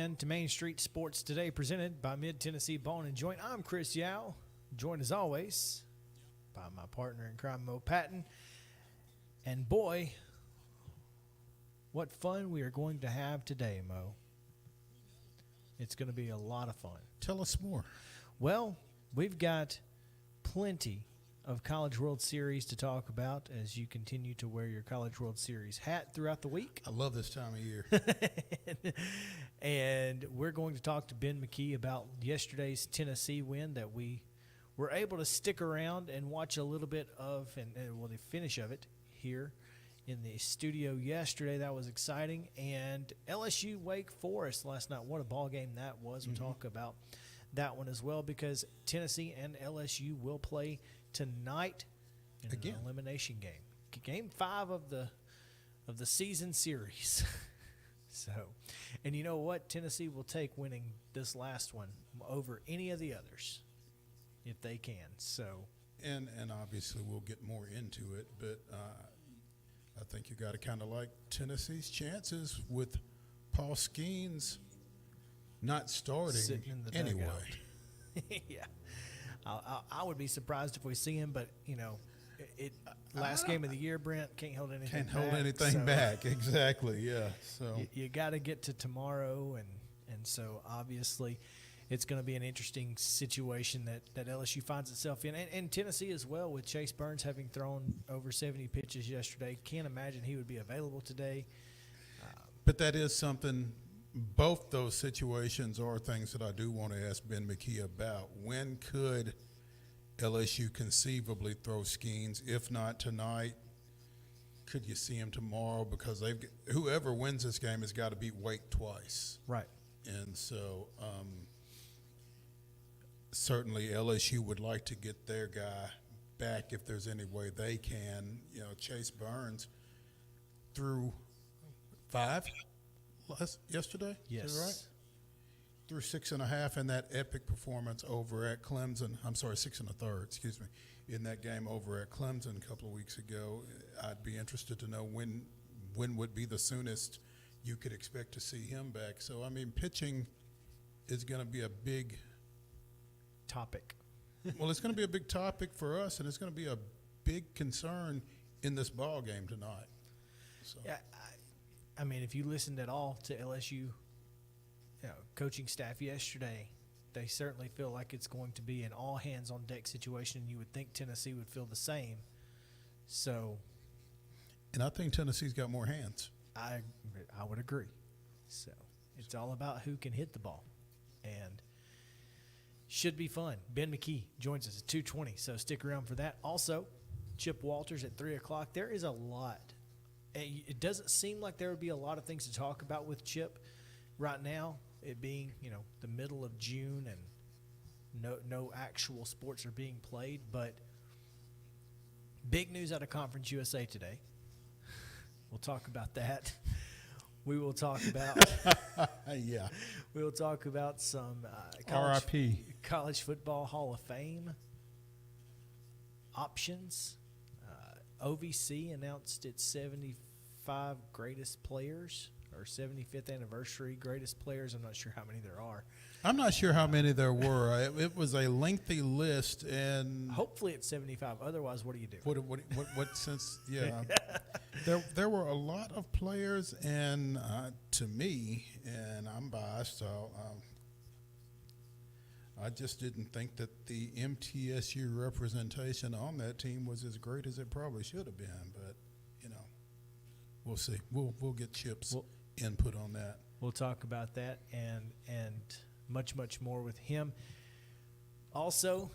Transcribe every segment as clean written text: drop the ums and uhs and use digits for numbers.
in to Main Street Sports Today, presented by Mid-Tennessee Bone and Joint. I'm Chris Yow, joined as always by my partner in crime, Mo Patton. And boy, what fun we are going to have today, Mo. It's going to be a lot of fun. Tell us more. Well, we've got plenty of College World Series to talk about as you continue to wear your College World Series hat throughout the week. I love this time of year. And we're going to talk to Ben McKee about yesterday's Tennessee win that we were able to stick around and watch a little bit of, and the finish of it here in the studio yesterday. That was exciting. And LSU Wake Forest last night. What a ball game that was. We'll talk about that one as well, because Tennessee and LSU will play tonight in an elimination game. Game 5 of the season series. So, and you know what? Tennessee will take winning this last one over any of the others if they can. So, and obviously we'll get more into it, but I think you got to kind of like Tennessee's chances with Paul Skeens not starting anyway. Yeah. I would be surprised if we see him, but, you know, last game of the year, Brent, can't hold anything back. Exactly, yeah. So you got to get to tomorrow, and so obviously it's going to be an interesting situation that LSU finds itself in. And Tennessee as well, with Chase Burns having thrown over 70 pitches yesterday. Can't imagine he would be available today. But that is something. Both those situations are things that I do want to ask Ben McKee about. When could LSU conceivably throw Skeens? If not tonight, could you see him tomorrow? Because whoever wins this game has got to beat Wake twice. Right. And so certainly LSU would like to get their guy back if there's any way they can. You know, Chase Burns threw 5 yesterday? Yes. Is that right? Threw 6.5 in that epic performance over at Clemson. I'm sorry, 6 1/3, excuse me, in that game over at Clemson a couple of weeks ago. I'd be interested to know when would be the soonest you could expect to see him back. So, I mean, pitching is going to be a big topic. Well, it's going to be a big topic for us, and it's going to be a big concern in this ball game tonight. So. Yeah, I mean, if you listened at all to LSU coaching staff yesterday, they certainly feel like it's going to be an all-hands-on-deck situation. You would think Tennessee would feel the same. So, and I think Tennessee's got more hands. I would agree. So it's all about who can hit the ball, and should be fun. Ben McKee joins us at 2:20, so stick around for that. Also, Chip Walters at 3 o'clock. There is a lot. It doesn't seem like there would be a lot of things to talk about with Chip right now, it being, the middle of June and no actual sports are being played. But big news out of Conference USA today. We'll talk about that. We will talk about yeah. We will talk about some college football Hall of Fame options. OVC announced its 75 greatest players, or 75th anniversary greatest players. I'm not sure how many there are. I'm not sure how many there were. It was a lengthy list, and hopefully it's 75. Otherwise, what do you do? What sense? Yeah, there were a lot of players, and to me, and I'm biased, so I just didn't think that the MTSU representation on that team was as great as it probably should have been. But, we'll see. We'll get Chip's input on that. We'll talk about that and much, much more with him. Also,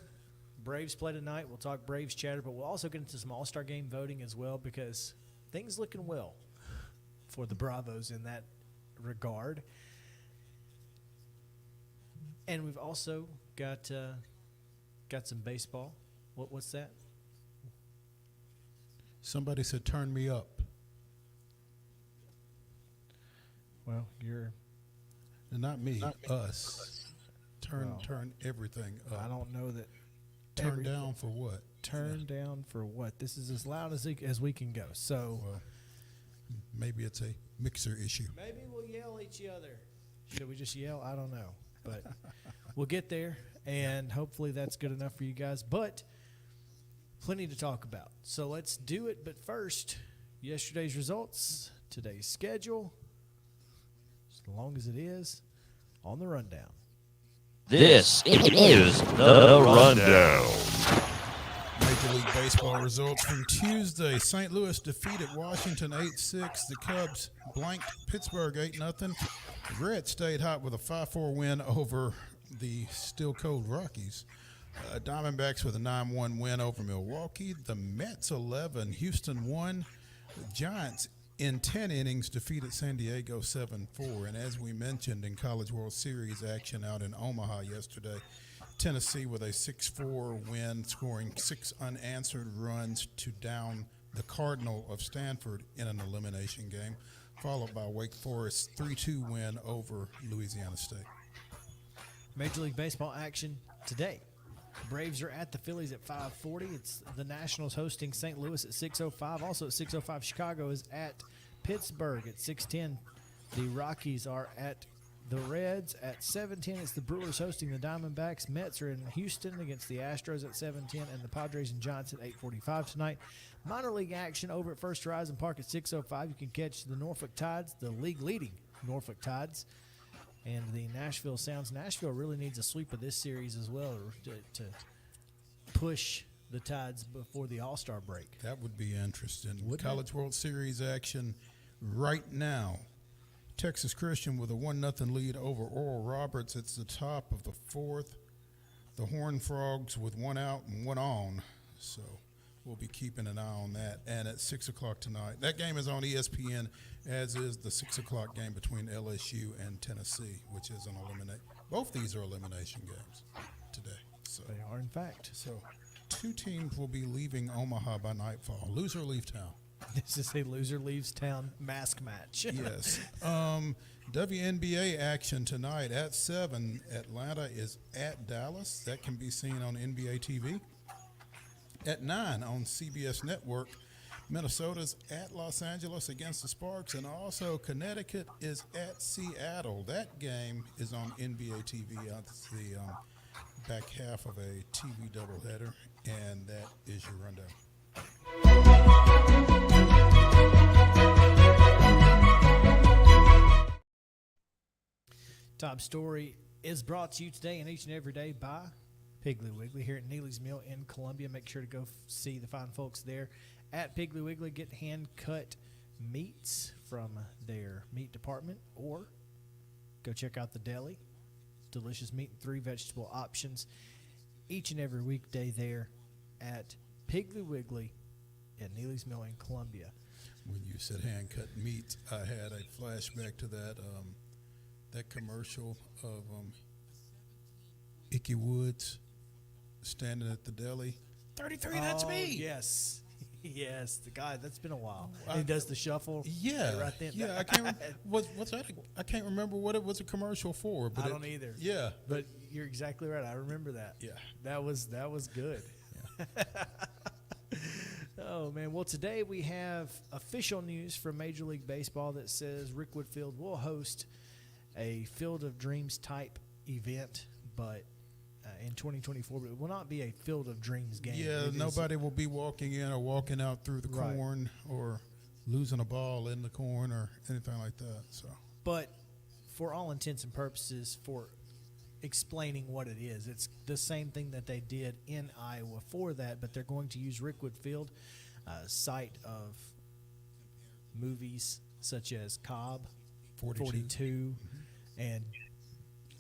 Braves play tonight. We'll talk Braves chatter, but we'll also get into some All-Star game voting as well, because things looking well for the Bravos in that regard. And we've also got some baseball. What's that? Somebody said, "Turn me up." Well, you're not me, us. Turn everything up. I don't know that. Turn down for what? Turn down for what? This is as loud as we can go. So maybe it's a mixer issue. Maybe we'll yell at each other. Should we just yell? I don't know. But we'll get there, and hopefully that's good enough for you guys. But plenty to talk about. So let's do it. But first, yesterday's results, today's schedule, as long as it is, on the rundown. This is the Rundown. Major League Baseball results from Tuesday. St. Louis defeated Washington 8-6. The Cubs blanked Pittsburgh 8-0. The Reds stayed hot with a 5-4 win over the still cold Rockies. Diamondbacks with a 9-1 win over Milwaukee. The Mets 11, Houston 1. The Giants in 10 innings defeated San Diego 7-4. And as we mentioned in College World Series action out in Omaha yesterday, Tennessee with a 6-4 win, scoring 6 unanswered runs to down the Cardinal of Stanford in an elimination game, followed by Wake Forest's 3-2 win over Louisiana State. Major League Baseball action today. Braves are at the Phillies at 5:40. It's the Nationals hosting St. Louis at 6:05. Also at 6:05, Chicago is at Pittsburgh at 6:10. The Rockies are at the Reds at 7:10. It's the Brewers hosting the Diamondbacks. Mets are in Houston against the Astros at 7:10, and the Padres and Giants at 8:45 tonight. Minor league action over at First Horizon Park at 6:05. You can catch the Norfolk Tides, the league-leading Norfolk Tides, and the Nashville Sounds. Nashville really needs a sweep of this series as well to push the Tides before the All-Star break. That would be interesting. Wouldn't College World Series action right now. Texas Christian with a 1-0 lead over Oral Roberts. It's the top of the fourth. The Horned Frogs with 1 out and 1 on. So we'll be keeping an eye on that. And at 6 o'clock tonight, that game is on ESPN, as is the 6 o'clock game between LSU and Tennessee, which is an eliminate. Both these are elimination games today. So They are, in fact. So 2 teams will be leaving Omaha by nightfall. Loser leave town. This is a loser leaves town mask match. Yes. WNBA action tonight at 7. Atlanta is at Dallas. That can be seen on NBA TV. At 9 on CBS Network, Minnesota's at Los Angeles against the Sparks. And also Connecticut is at Seattle. That game is on NBA TV. It's the back half of a TV doubleheader. And that is your rundown. Top story is brought to you today and each and every day by Piggly Wiggly here at Neely's Mill in Columbia. Make sure to go see the fine folks there at Piggly Wiggly. Get hand-cut meats from their meat department, or go check out the deli. Delicious meat and 3 vegetable options each and every weekday there at Piggly Wiggly at Neely's Mill in Columbia. When you said hand-cut meats, I had a flashback to that that commercial of Icky Woods standing at the deli. 33, that's me. Yes. Yes, the guy. That's been a while. Well, He does the shuffle. Yeah, Right then. yeah. I can't. What's that? I can't remember what it was a commercial for. But I don't either. Yeah, But you're exactly right. I remember that. yeah. That was good. Oh, man. Well, today we have official news from Major League Baseball that says Rickwood Field will host a Field of Dreams type event, but in 2024, but it will not be a Field of Dreams game. Yeah, nobody will be walking in or walking out through the Right. corn or losing a ball in the corn or anything like that. So But for all intents and purposes, for explaining what it is, it's the same thing that they did in Iowa for that, but they're going to use Rickwood Field, site of movies such as Cobb, 42, and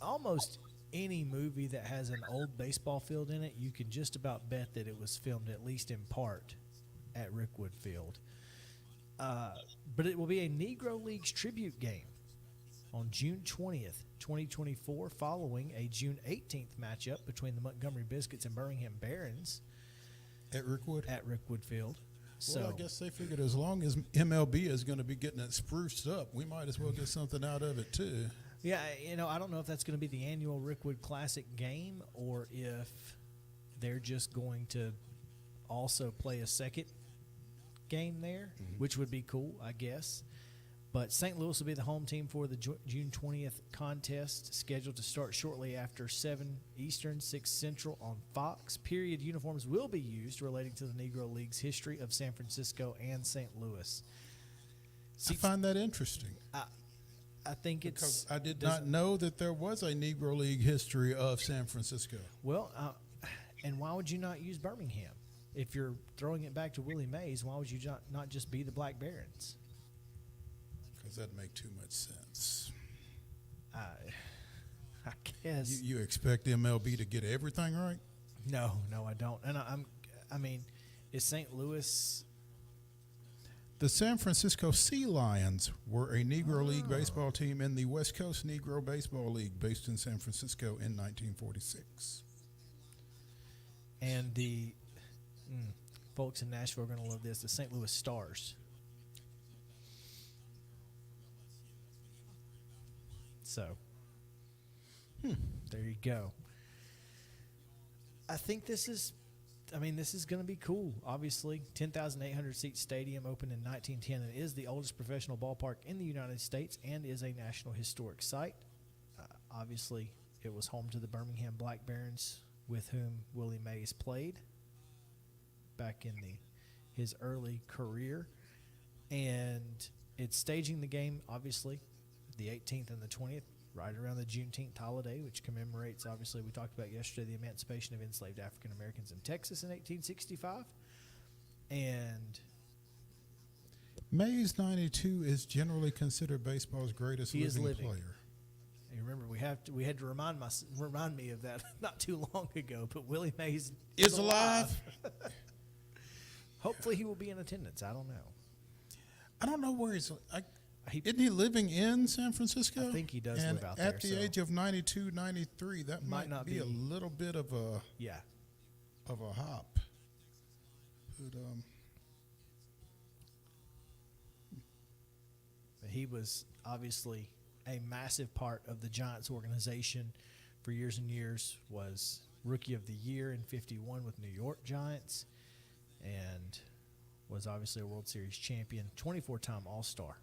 almost any movie that has an old baseball field in it, you can just about bet that it was filmed at least in part at Rickwood Field. But it will be a Negro Leagues tribute game on June 20th, 2024, following a June 18th matchup between the Montgomery Biscuits and Birmingham Barons at Rickwood. at Rickwood Field. So Well, I guess they figured as long as MLB is going to be getting it spruced up, we might as well get something out of it too. yeah, I don't know if that's going to be the annual Rickwood Classic game or if they're just going to also play a second game there, which would be cool, I guess. But St. Louis will be the home team for the June 20th contest, scheduled to start shortly after 7 Eastern, 6 Central on Fox. Period uniforms will be used relating to the Negro League's history of San Francisco and St. Louis. I find that interesting. I think Because I did not know that there was a Negro League history of San Francisco. Well, and why would you not use Birmingham? If you're throwing it back to Willie Mays, why would you not just be the Black Barons? Because that'd make too much sense. I guess. You expect MLB to get everything right? No, I don't. And I mean, is St. Louis? The San Francisco Sea Lions were a Negro League baseball team in the West Coast Negro Baseball League based in San Francisco in 1946. And the folks in Nashville are going to love this. The St. Louis Stars. So, there you go. I think this is going to be cool. Obviously, 10,800 seat stadium opened in 1910 and is the oldest professional ballpark in the United States and is a National Historic Site. Obviously, it was home to the Birmingham Black Barons, with whom Willie Mays played back in his early career. And it's staging the game, obviously, the 18th and the 20th, right around the Juneteenth holiday, which commemorates, obviously, we talked about yesterday, the emancipation of enslaved African Americans in Texas in 1865. And Mays 92 is generally considered baseball's greatest he is living living player. And remember, we had to remind me of that not too long ago. But Willie Mays Is alive. Hopefully, he will be in attendance. I don't know. I don't know where he's. Isn't he living in San Francisco? I think he does and live out there. At the age of 92, 93, that might not be a be- little bit of a hop. But he was obviously a massive part of the Giants organization for years and years. Was Rookie of the Year in '51 with New York Giants, and was obviously a World Series champion, 24-time All-Star.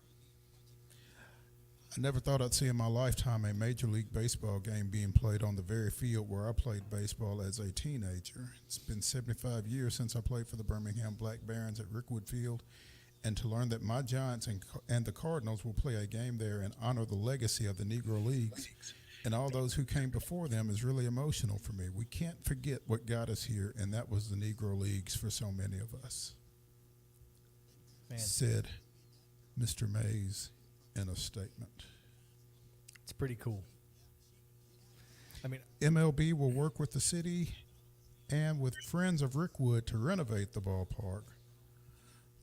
I never thought I'd see in my lifetime a Major League Baseball game being played on the very field where I played baseball as a teenager. It's been 75 years since I played for the Birmingham Black Barons at Rickwood Field, and to learn that my Giants and the Cardinals will play a game there and honor the legacy of the Negro Leagues and all those who came before them is really emotional for me. We can't forget what got us here, and that was the Negro Leagues for so many of us, said Mr. Mays in a statement. It's pretty cool. I mean, MLB will work with the city and with Friends of Rickwood to renovate the ballpark,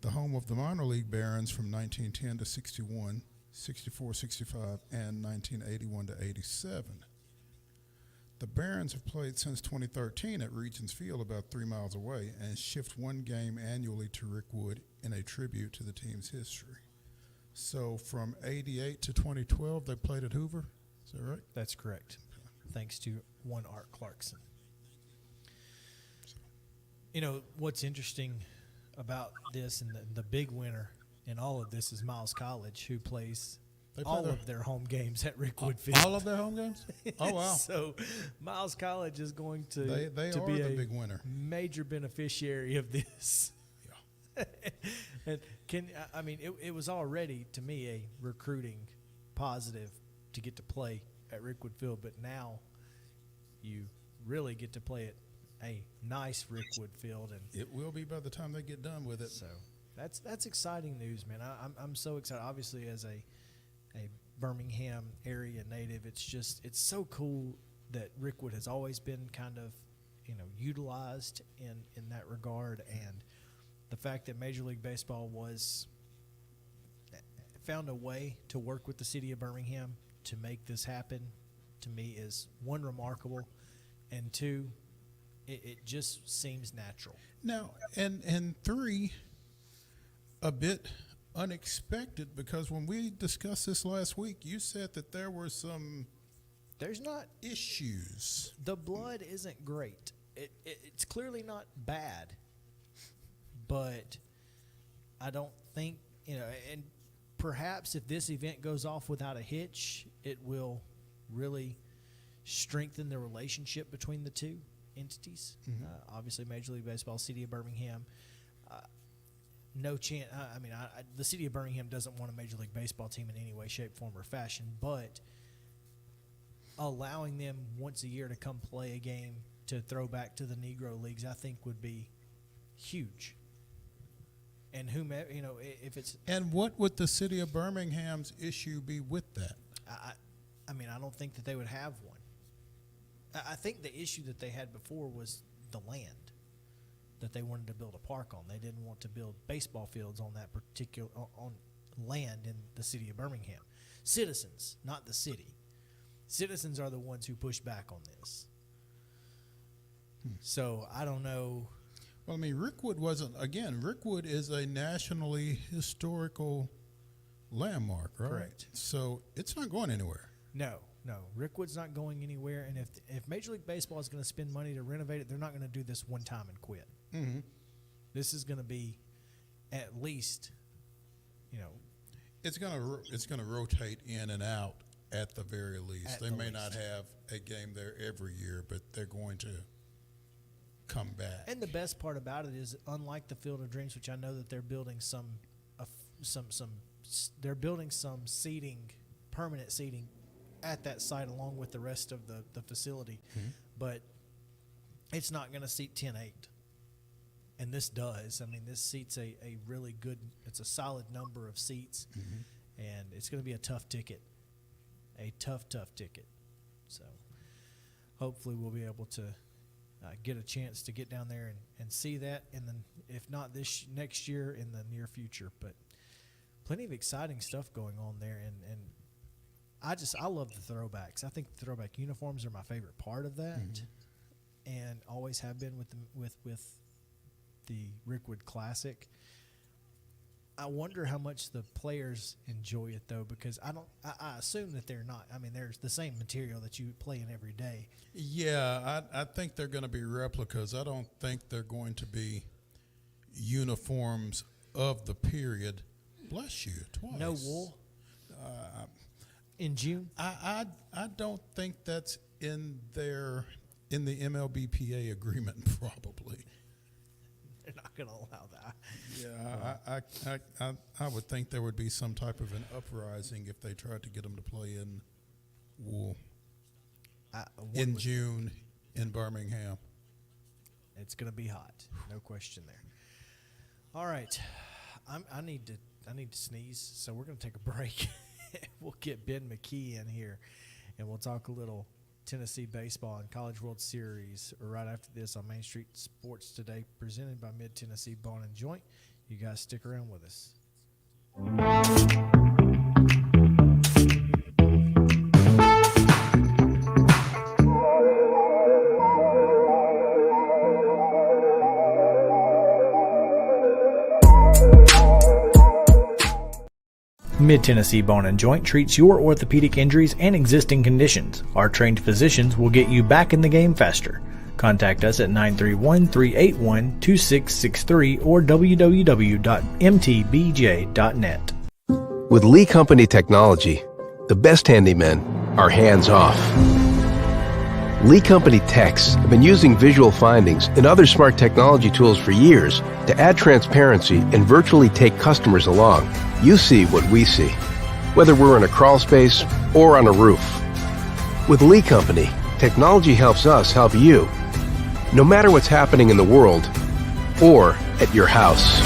the home of the minor league Barons from 1910 to 61, 64, 65, and 1981 to 87. The Barons have played since 2013 at Regions Field about 3 miles away and shift one game annually to Rickwood in a tribute to the team's history. So from 88 to 2012, they played at Hoover. Is that right? that's correct. Thanks to one Art Clarkson. You know, what's interesting about this, and the big winner in all of this is Miles College, who plays They play all their- of their home games at Rickwood Field. All of their home games? Oh, wow. So Miles College is going to They to are be the a big winner. major beneficiary of this. Yeah. And it was already, to me, a recruiting positive to get to play at Rickwood Field, but now you really get to play at a nice Rickwood Field, and It will be by the time they get done with it. so that's exciting news, man. I'm so excited. Obviously, as a Birmingham area native, it's so cool that Rickwood has always been kind of utilized in that regard, and the fact that Major League Baseball found a way to work with the city of Birmingham to make this happen, to me, is one, remarkable, and two, it just seems natural. Now, and three, a bit unexpected, because when we discussed this last week, you said that there were some There's not issues. the blood isn't great. It's clearly not bad, but I don't think and perhaps if this event goes off without a hitch, it will really strengthen the relationship between the two entities. Obviously, Major League Baseball, City of Birmingham, no chance. The City of Birmingham doesn't want a Major League Baseball team in any way, shape, form, or fashion, but allowing them once a year to come play a game to throw back to the Negro Leagues, I think would be huge. And whomever, if it's... And what would the City of Birmingham's issue be with that? I don't think that they would have one. I think the issue that they had before was the land that they wanted to build a park on. They didn't want to build baseball fields on that particular on land in the City of Birmingham. Citizens, not the city. Citizens are the ones who push back on this. So I don't know. Well, Rickwood Rickwood is a nationally historical landmark, right? Correct. So it's not going anywhere. No. Rickwood's not going anywhere. And if Major League Baseball is going to spend money to renovate it, they're not going to do this one time and quit. Mm-hmm. This is going to be at least, It's going to rotate in and out at the very least. They may not have a game there every year, but they're going to come back. And the best part about it is, unlike the Field of Dreams, which I know that they're building some seating, permanent seating at that site along with the rest of the facility, but it's not going to seat 10-8. And this does. This seats a really good, it's a solid number of seats, and it's going to be a tough ticket. A tough ticket. So hopefully we'll be able to get a chance to get down there and see that, and then if not next year, in the near future. But plenty of exciting stuff going on there, and I love the throwbacks. I think the throwback uniforms are my favorite part of that, and always have been with the Rickwood Classic. I wonder how much the players enjoy it, though, because I assume that they're not. There's the same material that you play in every day. Yeah, I think they're going to be replicas. I don't think they're going to be uniforms of the period. Bless you, twice. No wool in June? I don't think that's in the MLBPA agreement, probably. They're not going to allow that. Yeah, I would think there would be some type of an uprising if they tried to get them to play in wool in June in Birmingham. It's going to be hot, no question there. All right, I need to sneeze, so we're going to take a break. We'll get Ben McKee in here, and we'll talk a little Tennessee baseball and College World Series right after this on Main Street Sports Today, presented by Mid-Tennessee Bone and Joint. You guys stick around with us. Mid-Tennessee Bone and Joint treats your orthopedic injuries and existing conditions. Our trained physicians will get you back in the game faster. Contact us at 931-381-2663 or www.mtbj.net. With Lee Company technology, the best handymen are hands-off. Lee Company techs have been using visual findings and other smart technology tools for years to add transparency and virtually take customers along. You see what we see, whether we're in a crawl space or on a roof. With Lee Company, technology helps us help you, no matter what's happening in the world or at your house.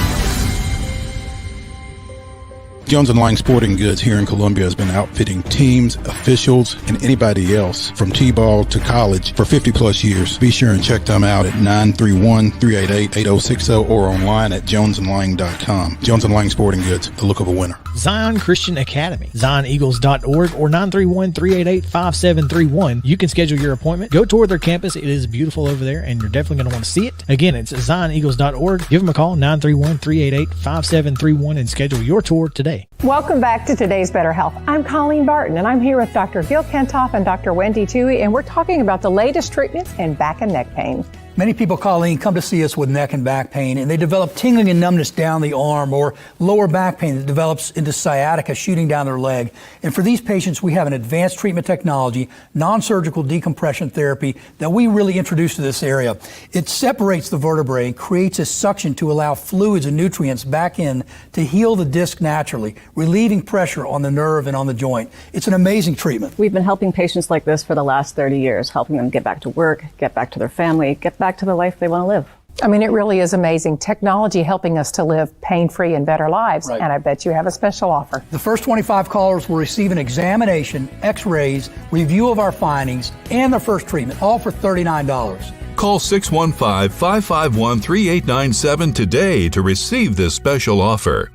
Jones & Lang Sporting Goods here in Columbia has been outfitting teams, officials, and anybody else from T-ball to college for 50-plus years. Be sure and check them out at 931-388-8060 or online at jonesandlang.com. Jones & Lang Sporting Goods, the look of a winner. Zion Christian Academy, zioneagles.org or 931-388-5731. You can schedule your appointment. Go tour their campus. It is beautiful over there, and you're definitely going to want to see it. Again, it's zioneagles.org. Give them a call, 931-388-5731, and schedule your tour today. Welcome back to Today's Better Health. I'm Colleen Barton, and I'm here with Dr. Gil Kentoff and Dr. Wendy Toohey, and we're talking about the latest treatments in back and neck pain. Many people, Colleen, come to see us with neck and back pain, and they develop tingling and numbness down the arm or lower back pain that develops into sciatica shooting down their leg. And for these patients, we have an advanced treatment technology, non-surgical decompression therapy that we really introduced to this area. It separates the vertebrae and creates a suction to allow fluids and nutrients back in to heal the disc naturally, relieving pressure on the nerve and on the joint. It's an amazing treatment. We've been helping patients like this for the last 30 years, helping them get back to work, get back to their family, get back to the life they want to live. I mean, it really is amazing. Technology helping us to live pain-free and better lives. Right. And I bet you have a special offer. The first 25 callers will receive an examination, x-rays, review of our findings, and their first treatment, all for $39. Call 615-551-3897 today to receive this special offer.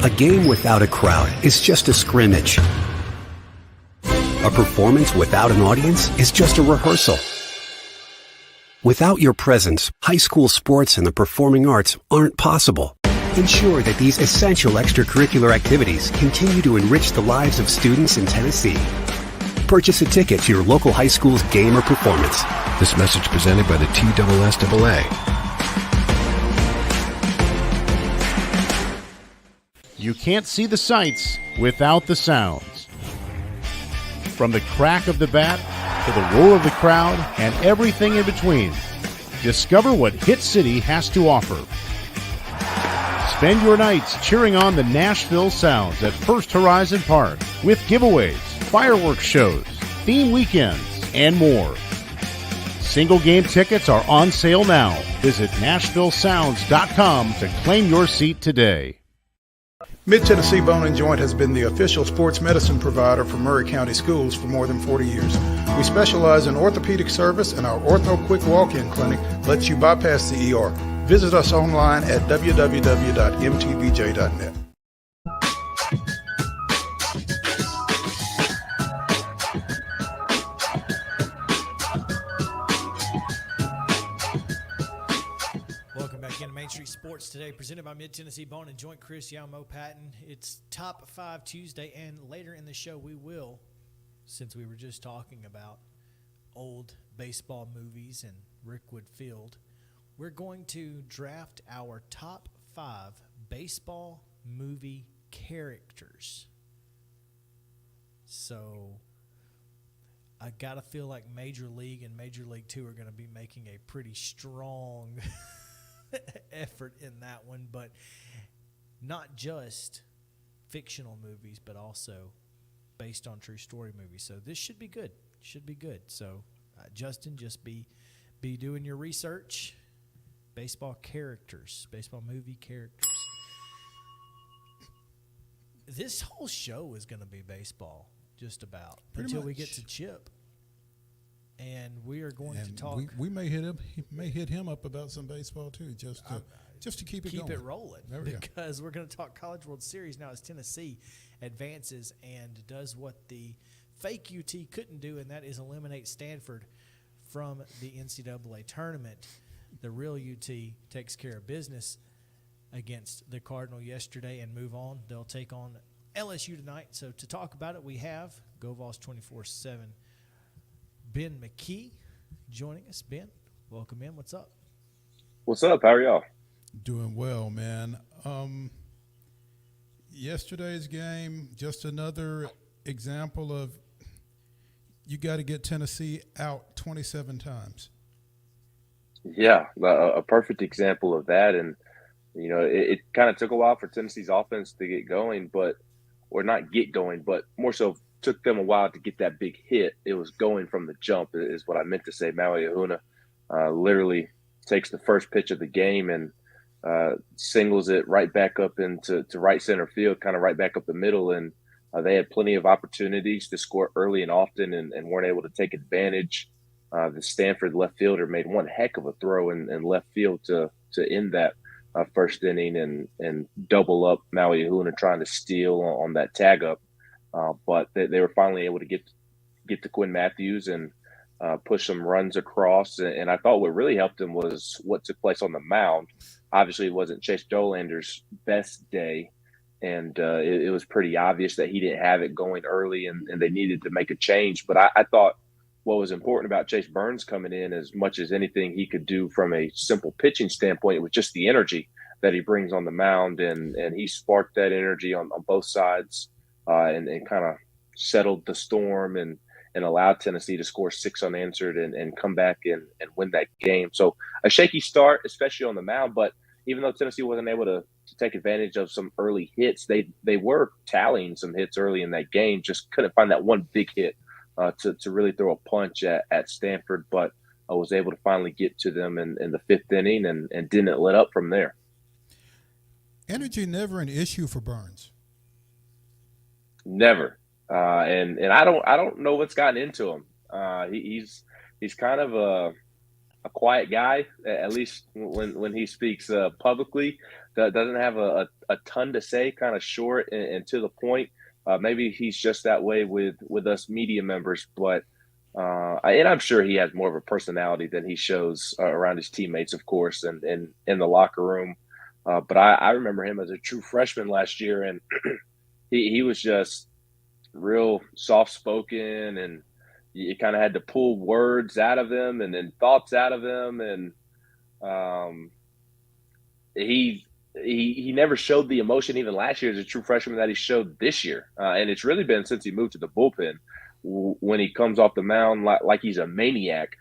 A game without a crowd is just a scrimmage. A performance without an audience is just a rehearsal. Without your presence, high school sports and the performing arts aren't possible. Ensure that these essential extracurricular activities continue to enrich the lives of students in Tennessee. Purchase a ticket to your local high school's game or performance. This message presented by the TSSAA. You can't see the sights without the sounds. From the crack of the bat to the roar of the crowd and everything in between, discover what Hit City has to offer. Spend your nights cheering on the Nashville Sounds at First Horizon Park with giveaways, fireworks shows, theme weekends, and more. Single game tickets are on sale now. Visit NashvilleSounds.com to claim your seat today. Mid-Tennessee Bone and Joint has been the official sports medicine provider for Murray County Schools for more than 40 years. We specialize in orthopedic service, and our Ortho Quick Walk-In Clinic lets you bypass the ER. Visit us online at www.mtbj.net. Welcome back into Main Street Sports today, presented by Mid-Tennessee Bone and Joint. Chris, Yow and Mo Patton. It's Top 5 Tuesday, and later in the show we will, since we were just talking about old baseball movies and Rickwood Field, we're going to draft our top 5 baseball movie characters. So I got to feel like Major League and Major League 2 are going to be making a pretty strong effort in that one, but not just fictional movies, but also based on true story movies. So this should be good. So Justin, just be doing your research. Baseball movie characters. This whole show is going to be baseball, just about, until we get to Chip. And we are going to talk. We may hit him up about some baseball too, just to keep it going. Keep it rolling, because we're going to talk College World Series now as Tennessee advances and does what the fake UT couldn't do, and that is eliminate Stanford from the NCAA tournament. The real UT takes care of business against the Cardinal yesterday and move on. They'll take on LSU tonight. So to talk about it, we have GoVols 24/7 Ben McKee joining us. Ben, welcome in. What's up? What's up? How are y'all? Doing well, man. Yesterday's game, just another example of you got to get Tennessee out 27 times. Yeah, a perfect example of that. And, you know, it kind of took a while for Tennessee's offense to get going, but more so took them a while to get that big hit. It was going from the jump is what I meant to say. Maui Ahuna literally takes the first pitch of the game and singles it right back up into right center field, kind of right back up the middle. And they had plenty of opportunities to score early and often and weren't able to take advantage. The Stanford left fielder made one heck of a throw in left field to end that first inning and double up Maui Ahuna trying to steal on that tag up. But they were finally able to get to Quinn Matthews and push some runs across. And I thought what really helped him was what took place on the mound. Obviously, it wasn't Chase Dolander's best day. And it was pretty obvious that he didn't have it going early and they needed to make a change. But I thought what was important about Chase Burns coming in, as much as anything he could do from a simple pitching standpoint, was just the energy that he brings on the mound, and he sparked that energy on both sides, and kind of settled the storm and allowed Tennessee to score 6 unanswered and come back and win that game. So a shaky start, especially on the mound, but even though Tennessee wasn't able to take advantage of some early hits, they were tallying some hits early in that game, just couldn't find that one big hit to really throw a punch at Stanford, but I was able to finally get to them in the 5th inning and didn't let up from there. Energy never an issue for Burns. Never. And I don't know what's gotten into him. He's kind of a quiet guy, at least when he speaks publicly. That doesn't have a ton to say, kind of short and to the point. Maybe he's just that way with us media members, but and I'm sure he has more of a personality than he shows around his teammates, of course, and in the locker room. But I remember him as a true freshman last year, and he was just real soft-spoken, and you kind of had to pull words out of him and then thoughts out of him, and he never showed the emotion even last year as a true freshman that he showed this year, and it's really been since he moved to the bullpen when he comes off the mound like he's a maniac.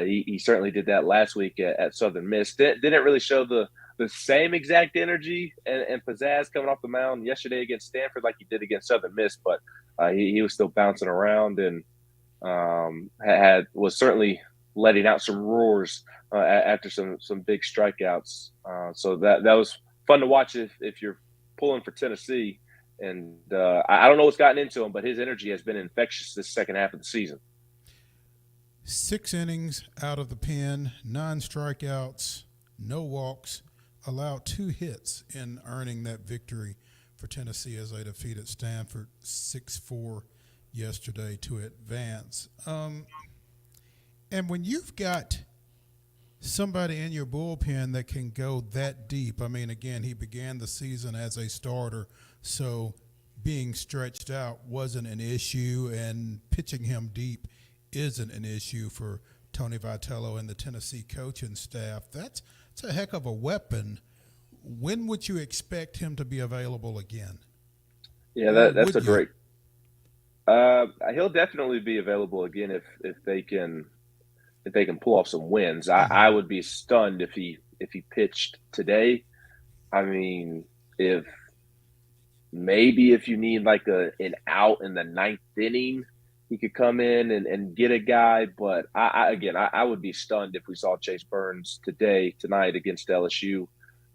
He certainly did that last week at Southern Miss. Didn't really show the same exact energy and pizzazz coming off the mound yesterday against Stanford like he did against Southern Miss, but he was still bouncing around and was certainly letting out some roars after some big strikeouts. So that was fun to watch if you're pulling for Tennessee. And I don't know what's gotten into him, but his energy has been infectious this second half of the season. 6 innings out of the pen, 9 strikeouts, no walks, allowed 2 hits in earning that victory for Tennessee as they defeated Stanford 6-4 yesterday to advance. And when you've got somebody in your bullpen that can go that deep, I mean, again, he began the season as a starter, so being stretched out wasn't an issue, and pitching him deep isn't an issue for Tony Vitello and the Tennessee coaching staff. That's a heck of a weapon. When would you expect him to be available again? Yeah, that's a great. He'll definitely be available again if they can pull off some wins. I would be stunned if he pitched today. I mean, if you need like an out in the 9th inning, he could come in and get a guy. But I would be stunned if we saw Chase Burns tonight against LSU.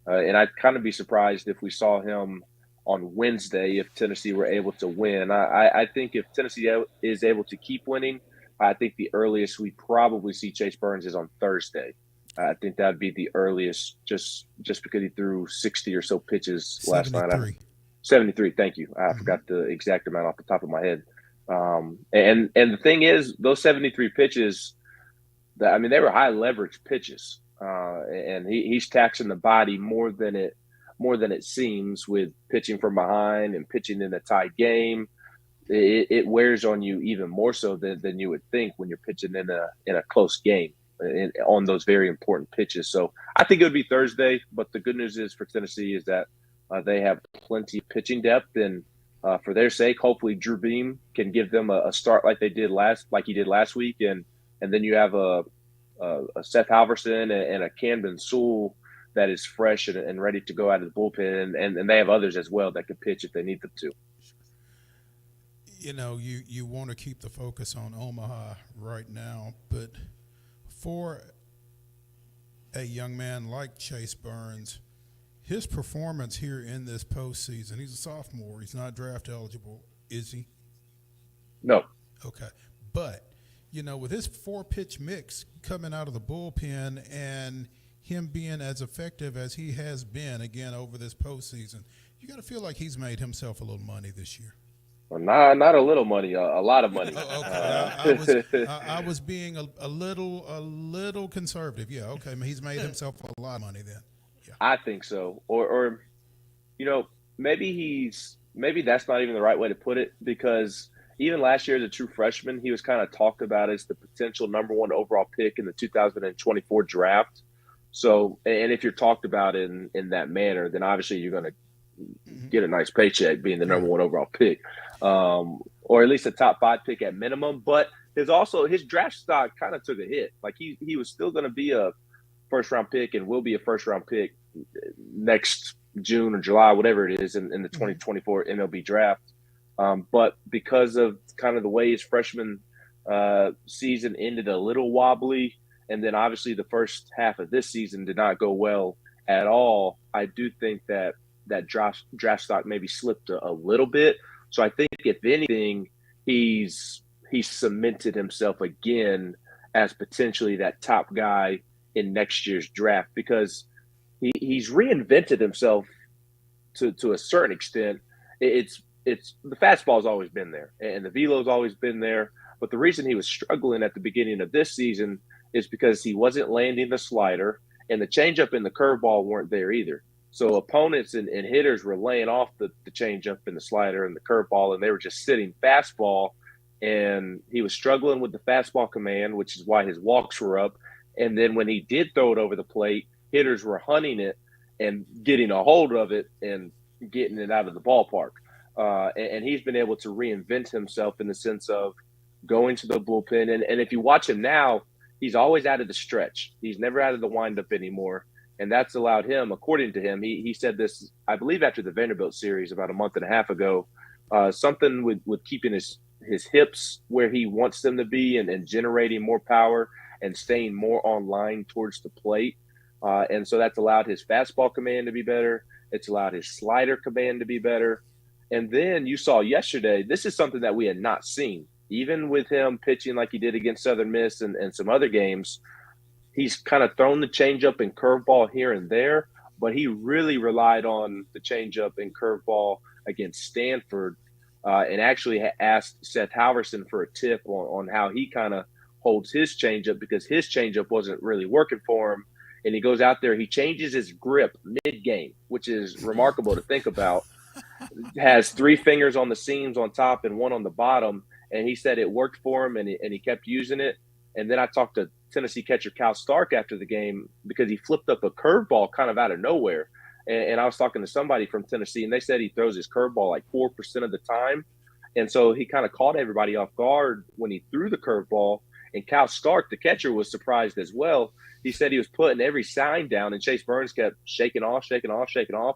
And I'd kind of be surprised if we saw him on Wednesday if Tennessee were able to win. I think if Tennessee is able to keep winning, I think the earliest we probably see Chase Burns is on Thursday. I think that would be the earliest, just because he threw 60 or so pitches last night. 73. Thank you. I forgot the exact amount off the top of my head. And the thing is, those 73 pitches, they were high leverage pitches. And he's taxing the body more than it seems with pitching from behind and pitching in a tight game. It wears on you even more so than you would think when you're pitching in a close game on those very important pitches. So I think it would be Thursday, but the good news is for Tennessee is that they have plenty of pitching depth, and for their sake, hopefully Drew Beam can give them a start like he did last week, and then you have a Seth Halverson and a Camden Sewell that is fresh and ready to go out of the bullpen, and they have others as well that can pitch if they need them to. You know, you want to keep the focus on Omaha right now, but for a young man like Chase Burns, his performance here in this postseason, he's a sophomore, he's not draft eligible, is he? No. Okay. But, with his 4-pitch mix coming out of the bullpen and him being as effective as he has been, again, over this postseason, you got to feel like he's made himself a little money this year. Well, not a little money, a lot of money. Okay. I was being a little conservative. Yeah, okay. He's made himself a lot of money then. Yeah. I think so. Or maybe that's not even the right way to put it, because even last year as a true freshman, he was kind of talked about as the potential number 1 overall pick in the 2024 draft. So, and if you're talked about in that manner, then obviously you're going to get a nice paycheck being the number 1 overall pick, or at least a top 5 pick at minimum. But his draft stock kind of took a hit. Like he was still going to be a first round pick and will be a first round pick next June or July, whatever it is, in the 2024 MLB draft. But because of kind of the way his freshman season ended a little wobbly, and then obviously the first half of this season did not go well at all, I do think that draft stock maybe slipped a little bit. So I think if anything, he's cemented himself again as potentially that top guy in next year's draft, because he's reinvented himself to a certain extent. It's the fastball's always been there and the velo's always been there. But the reason he was struggling at the beginning of this season is because he wasn't landing the slider, and the changeup and the curveball weren't there either. So opponents and hitters were laying off the changeup and the slider and the curveball, and they were just sitting fastball. And he was struggling with the fastball command, which is why his walks were up. And then when he did throw it over the plate, hitters were hunting it and getting a hold of it and getting it out of the ballpark. And he's been able to reinvent himself in the sense of going to the bullpen. And if you watch him now, he's always out of the stretch. He's never out of the windup anymore. And that's allowed him, according to him, he said this, I believe, after the Vanderbilt series about a month and a half ago, something with keeping his hips where he wants them to be and generating more power and staying more on line towards the plate. And so that's allowed his fastball command to be better. It's allowed his slider command to be better. And then you saw yesterday, this is something that we had not seen. Even with him pitching like he did against Southern Miss and some other games, he's kind of thrown the changeup and curveball here and there, but he really relied on the changeup and curveball against Stanford, and actually asked Seth Halverson for a tip on how he kind of holds his changeup, because his changeup wasn't really working for him. And he goes out there, he changes his grip mid-game, which is remarkable to think about. Has 3 fingers on the seams on top and 1 on the bottom. And he said it worked for him, and he kept using it. And then I talked to Tennessee catcher Cal Stark after the game, because he flipped up a curveball kind of out of nowhere. And I was talking to somebody from Tennessee, and they said he throws his curveball like 4% of the time. And so he kind of caught everybody off guard when he threw the curveball. And Cal Stark, the catcher, was surprised as well. He said he was putting every sign down, and Chase Burns kept shaking off.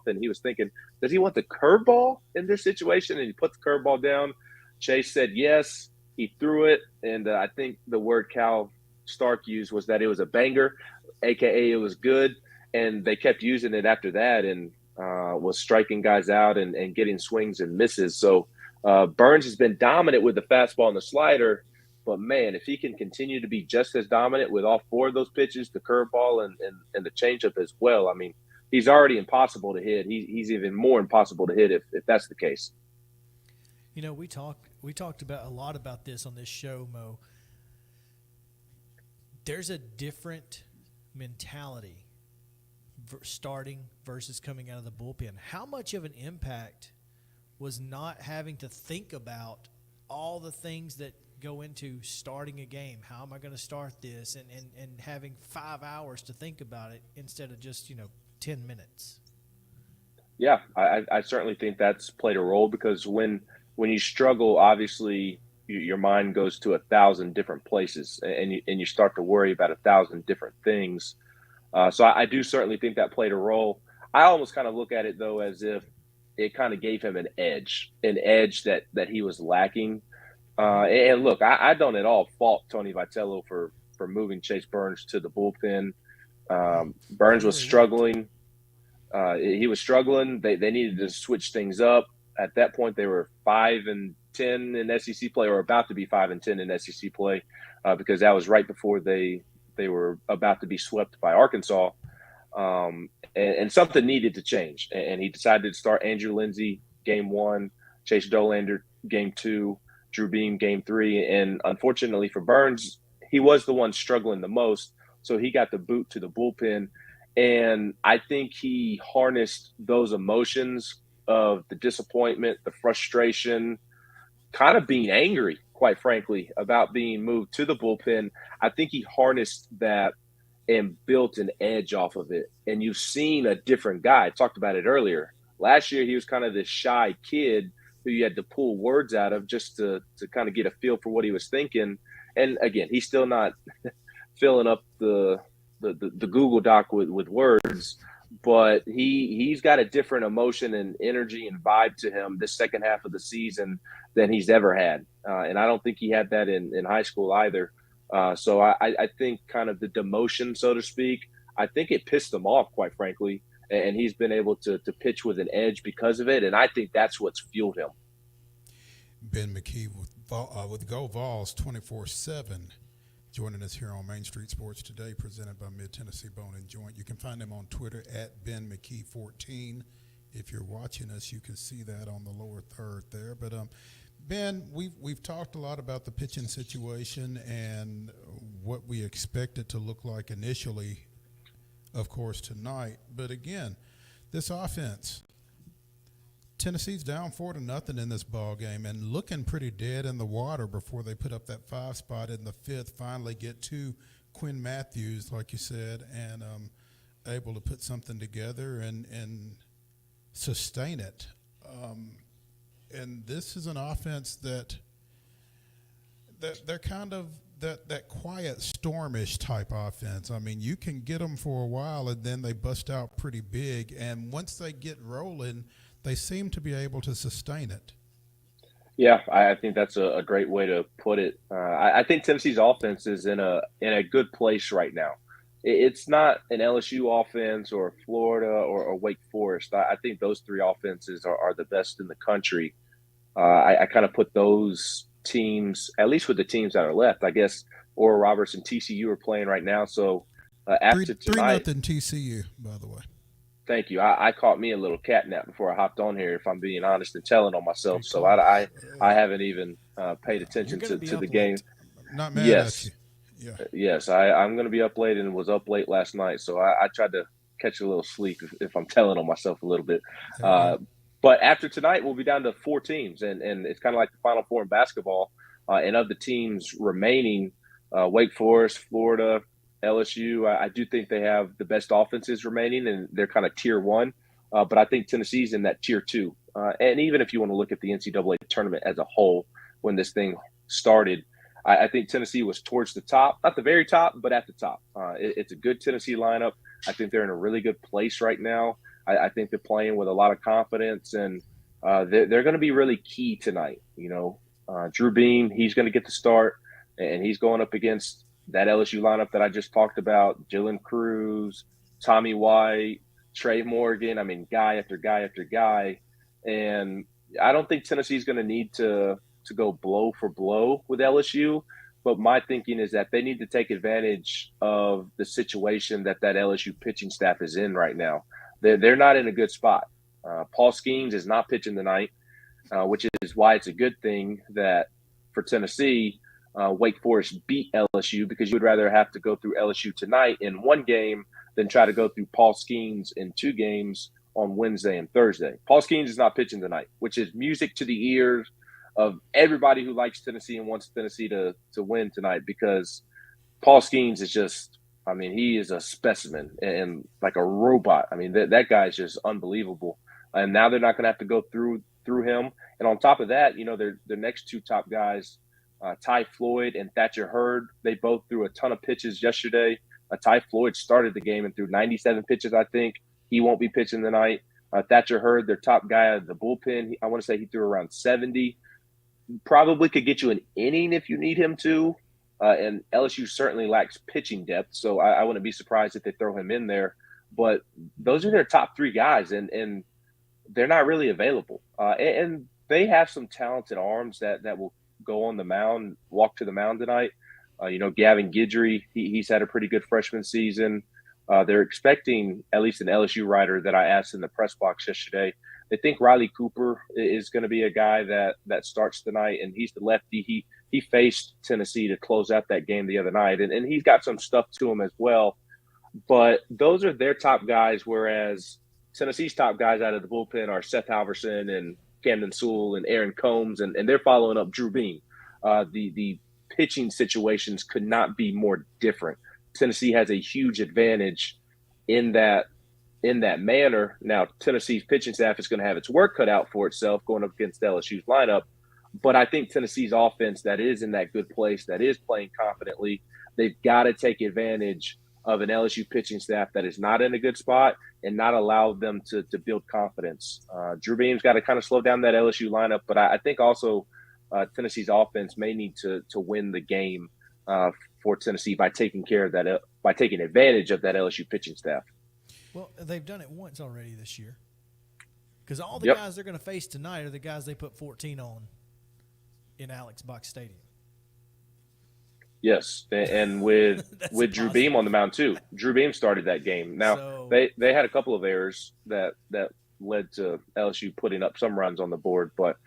And he was thinking, does he want the curveball in this situation? And he put the curveball down. Chase said yes. He threw it. And I think the word Cal Stark used was that it was a banger, AKA it was good. And they kept using it after that, and was striking guys out and getting swings and misses. So Burns has been dominant with the fastball and the slider. But, man, if he can continue to be just as dominant with all 4 of those pitches, the curveball and the changeup as well, I mean, he's already impossible to hit. He's even more impossible to hit if that's the case. You know, we talked about a lot about this on this show, Mo. There's a different mentality starting versus coming out of the bullpen. How much of an impact was not having to think about all the things that go into starting a game? How am I going to start this? And having 5 hours to think about it instead of just, 10 minutes. Yeah, I certainly think that's played a role, because when you struggle, obviously your mind goes to 1,000 different places, and you start to worry about 1,000 different things. So I do certainly think that played a role. I almost kind of look at it, though, as if it kind of gave him an edge that he was lacking. And look, I don't at all fault Tony Vitello for moving Chase Burns to the bullpen. Burns was struggling. He was struggling. They needed to switch things up. At that point, they were 5-10 in SEC play, or about to be 5-10 in SEC play, because that was right before they were about to be swept by Arkansas. And something needed to change. And he decided to start Andrew Lindsey game 1, Chase Dolander game 2, Drew Beam game 3. And unfortunately for Burns, he was the one struggling the most. So he got the boot to the bullpen. And I think he harnessed those emotions of the disappointment, the frustration, kind of being angry, quite frankly, about being moved to the bullpen. I think he harnessed that and built an edge off of it. And you've seen a different guy. I talked about it earlier. Last year, he was kind of this shy kid who you had to pull words out of just to kind of get a feel for what he was thinking. And again, he's still not filling up the Google Doc with words, but he's got a different emotion and energy and vibe to him this second half of the season than he's ever had. And I don't think he had that in high school either. So I think kind of the demotion, so to speak, I think it pissed him off, quite frankly. And he's been able to pitch with an edge because of it. And I think that's what's fueled him. Ben McKee with Go Vols 24/7, joining us here on Main Street Sports Today, presented by Mid-Tennessee Bone and Joint. You can find him on Twitter at Ben McKee14. If you're watching us, you can see that on the lower third there. But Ben, we've talked a lot about the pitching situation and what we expect it to look like initially, of course, tonight. But again, this offense, Tennessee's down 4-0 in this ball game and looking pretty dead in the water before they put up that 5 spot in the 5th, finally get to Quinn Matthews, like you said, and able to put something together and sustain it. And this is an offense that they're kind of that quiet stormish type offense. I mean, you can get them for a while and then they bust out pretty big. And once they get rolling, they seem to be able to sustain it. Yeah, I think that's a great way to put it. I think Tennessee's offense is in a good place right now. It's not an LSU offense or Florida or Wake Forest. I think those three offenses are the best in the country. I kind of put those teams, at least with the teams that are left, I guess, Oral Roberts and TCU are playing right now. So after tonight, 3-0 TCU, by the way. Thank you. I caught me a little cat nap before I hopped on here, if I'm being honest and telling on myself. So I haven't even paid attention to the game. Not mad yes. at you. Yeah. Yes, I'm going to be up late and was up late last night. So I tried to catch a little sleep if I'm telling on myself a little bit. But after tonight, we'll be down to 4 teams. And it's kind of like the Final Four in basketball. And of the teams remaining, Wake Forest, Florida, LSU, I do think they have the best offenses remaining, and they're kind of tier 1. But I think Tennessee's in that tier 2. And even if you want to look at the NCAA tournament as a whole, when this thing started, I think Tennessee was towards the top, not the very top, but at the top. It's a good Tennessee lineup. I think they're in a really good place right now. I think they're playing with a lot of confidence, and they're going to be really key tonight. You know, Drew Beam, he's going to get the start, and he's going up against that LSU lineup that I just talked about, Jalen Cruz, Tommy White, Trey Morgan, I mean, guy after guy after guy. And I don't think Tennessee's going to need to go blow for blow with LSU, but my thinking is that they need to take advantage of the situation that LSU pitching staff is in right now. They're not in a good spot. Paul Skeens is not pitching tonight, which is why it's a good thing that for Tennessee, Wake Forest beat LSU, because you would rather have to go through LSU tonight in 1 game than try to go through Paul Skeens in 2 games on Wednesday and Thursday. Paul Skeens is not pitching tonight, which is music to the ears of everybody who likes Tennessee and wants Tennessee to win tonight, because Paul Skeens is just, I mean, he is a specimen and like a robot. I mean, that guy is just unbelievable. And now they're not going to have to go through him. And on top of that, you know, their next 2 top guys, Ty Floyd and Thatcher Hurd, they both threw a ton of pitches yesterday. Ty Floyd started the game and threw 97 pitches, I think. He won't be pitching tonight. Thatcher Hurd, their top guy out of the bullpen, I want to say he threw around 70. Probably could get you an inning if you need him to. And LSU certainly lacks pitching depth, so I wouldn't be surprised if they throw him in there. But those are their top 3 guys, and they're not really available. And they have some talented arms that will go on the mound, walk to the mound tonight. You know, Gavin Guidry, he's had a pretty good freshman season. They're expecting, at least an LSU writer that I asked in the press box yesterday, they think Riley Cooper is going to be a guy that starts tonight, and he's the lefty. He faced Tennessee to close out that game the other night, and he's got some stuff to him as well. But those are their top guys, whereas Tennessee's top guys out of the bullpen are Seth Halverson and Camden Sewell and Aaron Combs, and they're following up Drew Beam. The pitching situations could not be more different. Tennessee has a huge advantage in that manner. Now, Tennessee's pitching staff is going to have its work cut out for itself going up against LSU's lineup. But I think Tennessee's offense that is in that good place, that is playing confidently, they've got to take advantage of an LSU pitching staff that is not in a good spot and not allow them to build confidence. Drew Beam's got to kind of slow down that LSU lineup, but I think also Tennessee's offense may need to win the game for Tennessee by taking advantage of that LSU pitching staff. Well, they've done it once already this year, because all the guys they're going to face tonight are the guys they put 14 on in Alex Box Stadium. Yes, and with Drew Beam on the mound too. Drew Beam started that game. Now they had a couple of errors that led to LSU putting up some runs on the board, but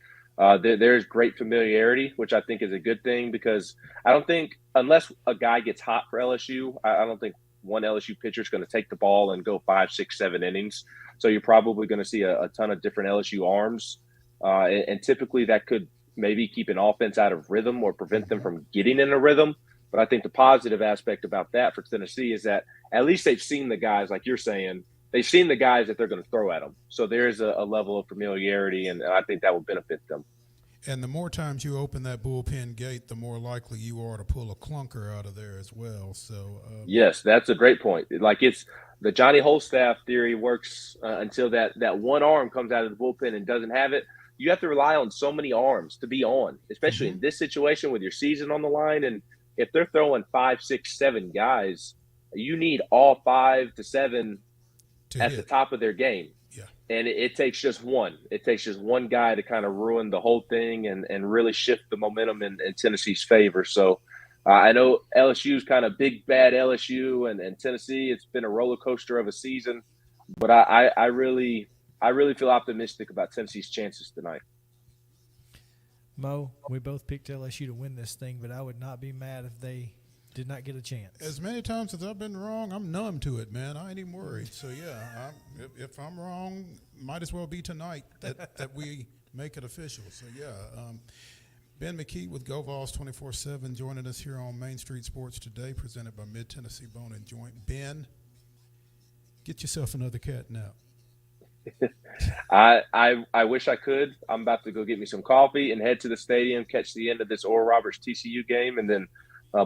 there's great familiarity, which I think is a good thing, because I don't think, unless a guy gets hot for LSU, I don't think one LSU pitcher is going to take the ball and go 5, 6, 7 innings. So you're probably going to see a ton of different LSU arms, and typically that could maybe keep an offense out of rhythm or prevent them from getting in a rhythm. But I think the positive aspect about that for Tennessee is that at least they've seen the guys, like you're saying, they've seen the guys that they're going to throw at them. So there's a level of familiarity, and I think that will benefit them. And the more times you open that bullpen gate, the more likely you are to pull a clunker out of there as well. So yes, that's a great point. Like, it's the Johnny Holstaff theory works until that one arm comes out of the bullpen and doesn't have it. You have to rely on so many arms to be on, especially in this situation with your season on the line. And if they're throwing 5, 6, 7 guys, you need all 5 to 7 at the top of their game. Yeah. And it takes just one. It takes just one guy to kind of ruin the whole thing and really shift the momentum in Tennessee's favor. So I know LSU's kind of big, bad LSU, and Tennessee, it's been a roller coaster of a season. But I really feel optimistic about Tennessee's chances tonight. Mo, we both picked LSU to win this thing, but I would not be mad if they did not get a chance. As many times as I've been wrong, I'm numb to it, man. I ain't even worried. So, yeah, if I'm wrong, might as well be tonight that we make it official. So, yeah, Ben McKee with VOLS 24/7 joining us here on Main Street Sports today, presented by Mid-Tennessee Bone and Joint. Ben, get yourself another cat nap. I wish I could. I'm about to go get me some coffee and head to the stadium, catch the end of this Oral Roberts TCU game, and then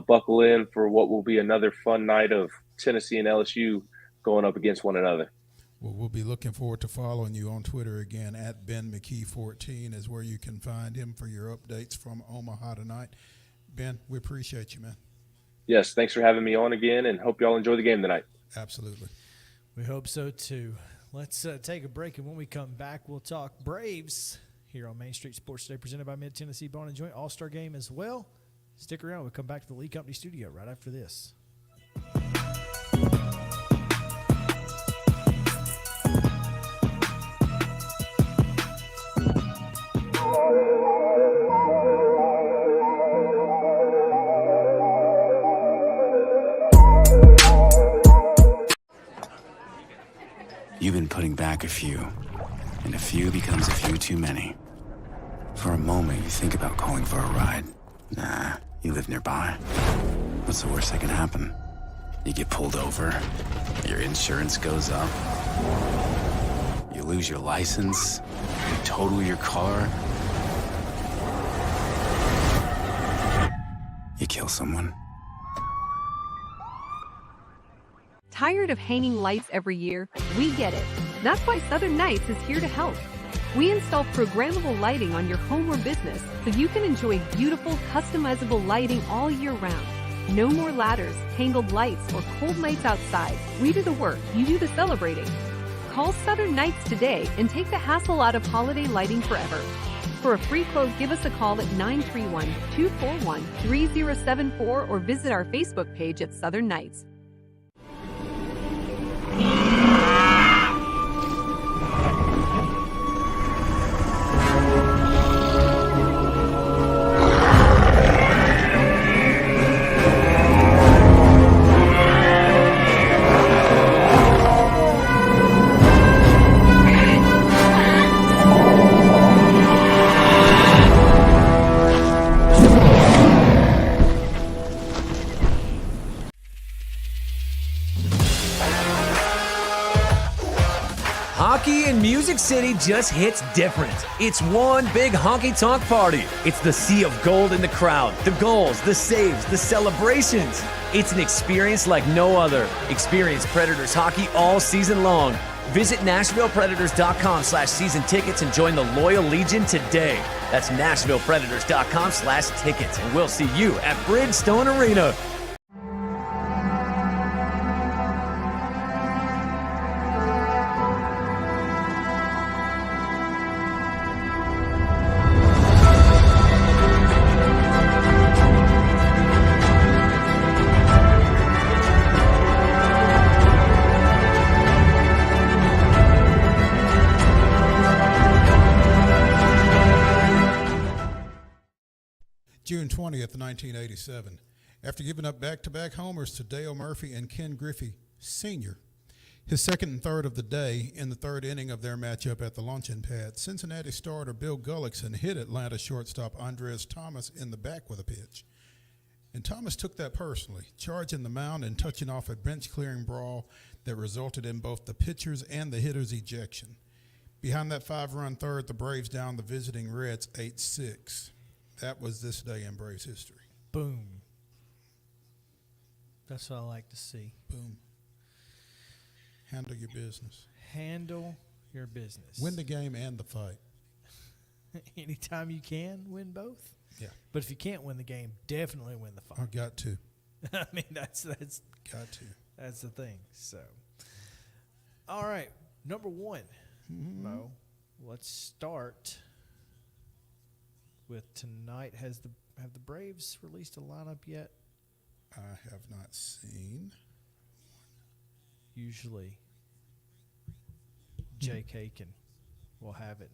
buckle in for what will be another fun night of Tennessee and LSU going up against one another. Well, we'll be looking forward to following you on Twitter again. At Ben McKee14 is where you can find him for your updates from Omaha tonight. Ben, we appreciate you, man. Yes, thanks for having me on again, and hope y'all enjoy the game tonight. Absolutely. We hope so, too. Let's take a break, and when we come back, we'll talk Braves here on Main Street Sports Today, presented by Mid-Tennessee Bone and Joint. All-Star game as well. Stick around. We'll come back to the Lee Company studio right after this. You've been putting back a few, and a few becomes a few too many. For a moment, you think about calling for a ride. Nah, you live nearby. What's the worst that can happen? You get pulled over, your insurance goes up, you lose your license, you total your car, you kill someone. Tired of hanging lights every year? We get it. That's why Southern Nights is here to help. We install programmable lighting on your home or business so you can enjoy beautiful, customizable lighting all year round. No more ladders, tangled lights, or cold nights outside. We do the work, you do the celebrating. Call Southern Nights today and take the hassle out of holiday lighting forever. For a free quote, give us a call at 931-241-3074 or visit our Facebook page at Southern Nights. Hockey in Music City just hits different. It's one big honky-tonk party. It's the sea of gold in the crowd, the goals, the saves, the celebrations. It's an experience like no other. Experience Predators hockey all season long. Visit NashvillePredators.com/season tickets and join the Loyal Legion today. That's NashvillePredators.com/tickets, and we'll see you at Bridgestone Arena. June 20th, 1987. After giving up back-to-back homers to Dale Murphy and Ken Griffey Sr., his second and third of the day in the third inning of their matchup at the luncheon pad, Cincinnati starter Bill Gullickson hit Atlanta shortstop Andres Thomas in the back with a pitch. And Thomas took that personally, charging the mound and touching off a bench-clearing brawl that resulted in both the pitcher's and the hitter's ejection. Behind that 5-run third, the Braves downed the visiting Reds 8-6. That was this day in Braves history. Boom. That's what I like to see. Boom. Handle your business. Handle your business. Win the game and the fight. Anytime you can, win both. Yeah. But if you can't win the game, definitely win the fight. I got to. I mean, that's got to. That's the thing. So, all right, number one, Mo. Let's start with tonight. Have the Braves released a lineup yet? I have not seen. Usually, J.K. will have it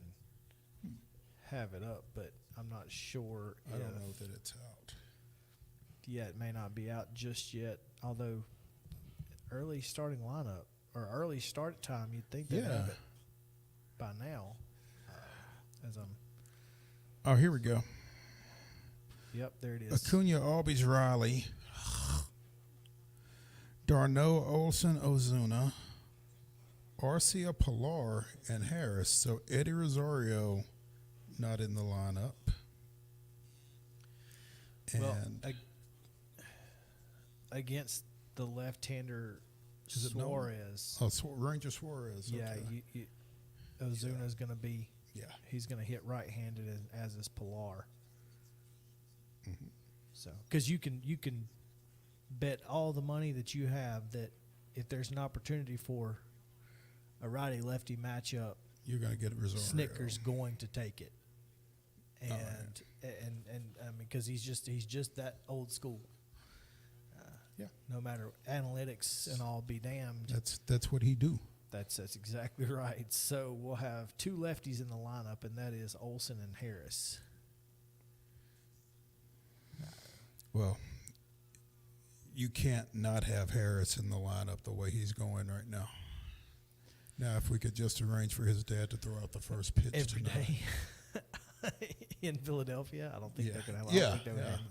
and have it up, but I'm not sure. I don't know that it's out. Yeah, it may not be out just yet. Although early starting lineup or early start time, you'd think they'd have it by now. Oh, here we go. Yep, there it is. Acuna, Albies, Riley, Darno, Olsen, Ozuna, Arcia, Pilar, and Harris. So Eddie Rosario not in the lineup. And well, against the left-hander Suarez. Ranger Suarez. Yeah, okay. Ozuna's going to be. Yeah, he's going to hit right-handed as is Pilar. So, because you can bet all the money that you have that if there's an opportunity for a righty-lefty matchup, you're going to get Rosario. Snicker's going to take it, and I mean, because he's just that old school. No matter analytics and all be damned. That's what he do. That's exactly right. So we'll have two lefties in the lineup, and that is Olsen and Harris. Well, you can't not have Harris in the lineup the way he's going right now. Now, if we could just arrange for his dad to throw out the first pitch every tonight. day in Philadelphia, I don't think they could have.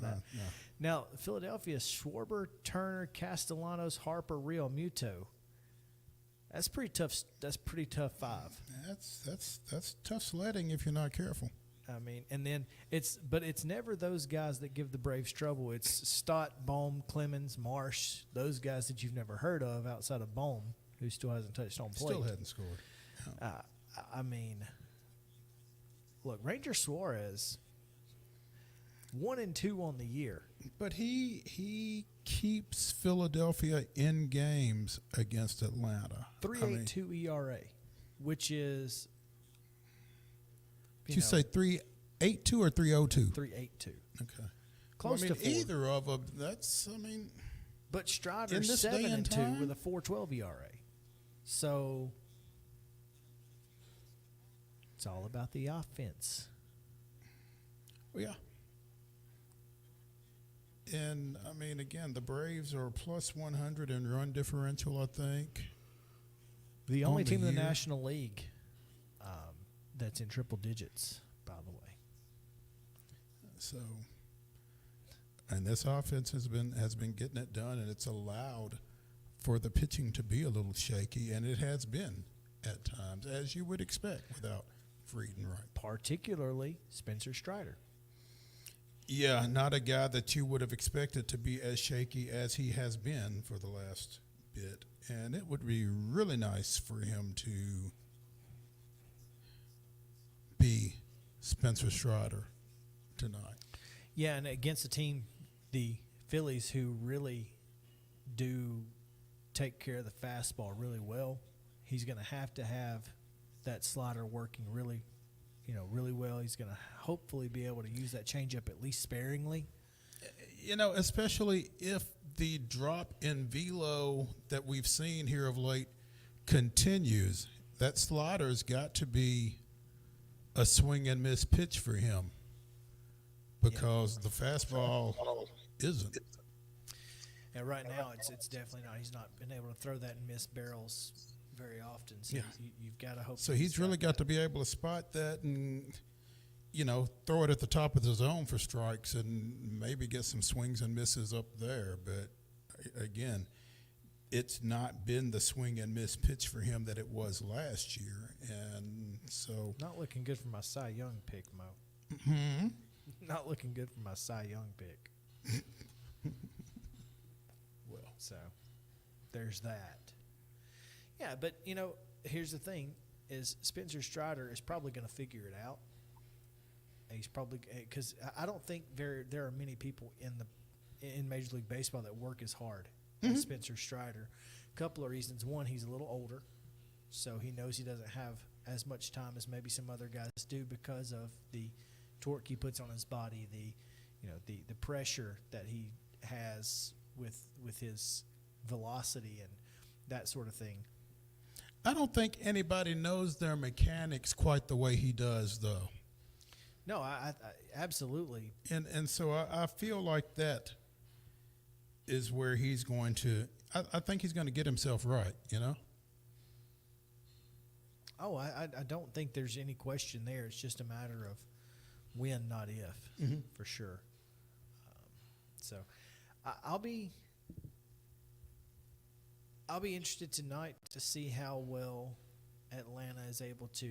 No. Now, Philadelphia: Schwarber, Turner, Castellanos, Harper, Real Muto. That's pretty tough. That's pretty tough five. That's tough sledding if you're not careful. I mean, and then it's never those guys that give the Braves trouble. It's Stott, Bohm, Clemens, Marsh, those guys that you've never heard of outside of Bohm, who still hasn't touched on plate. Still hadn't scored. No. I mean, look, Ranger Suarez, 1-2 on the year, but he keeps Philadelphia in games against Atlanta. 3.82 ERA, which is. Did you say 3.82 or 3.02? 3.82. Okay. Close to 4. Either of them. That's, I mean. But Strider's 7-2 with a 4.12 ERA. So it's all about the offense. Well, yeah. And, I mean, again, the Braves are plus 100 in run differential, I think. The only team in the National League that's in triple digits, by the way. So, and this offense has been getting it done, and it's allowed for the pitching to be a little shaky, and it has been at times, as you would expect without Frieden right. Particularly Spencer Strider. Yeah, not a guy that you would have expected to be as shaky as he has been for the last bit. And it would be really nice for him to be Spencer Strider tonight. Yeah, and against a team, the Phillies, who really do take care of the fastball really well, he's going to have that slider working really well. He's going to hopefully be able to use that changeup at least sparingly. Especially if the drop in velo that we've seen here of late continues, that slider's got to be a swing and miss pitch for him, because the fastball isn't. And right now, it's definitely not. He's not been able to throw that and miss barrels very often. So you've got to hope. So he's really got to be able to spot that and, throw it at the top of the zone for strikes and maybe get some swings and misses up there. But again, it's not been the swing and miss pitch for him that it was last year. And so. Not looking good for my Cy Young pick, Mo. Hmm? Not looking good for my Cy Young pick. So there's that. Yeah, but, here's the thing, is Spencer Strider is probably going to figure it out. He's probably – because I don't think there are many people in Major League Baseball that work as hard as Spencer Strider. A couple of reasons. One, he's a little older, so he knows he doesn't have as much time as maybe some other guys do because of the torque he puts on his body, the pressure that he has with his velocity and that sort of thing. I don't think anybody knows their mechanics quite the way he does, though. No, I absolutely. And so I feel like that is where he's going to – I think he's going to get himself right, Oh, I don't think there's any question there. It's just a matter of when, not if, for sure. So I'll be interested tonight to see how well Atlanta is able to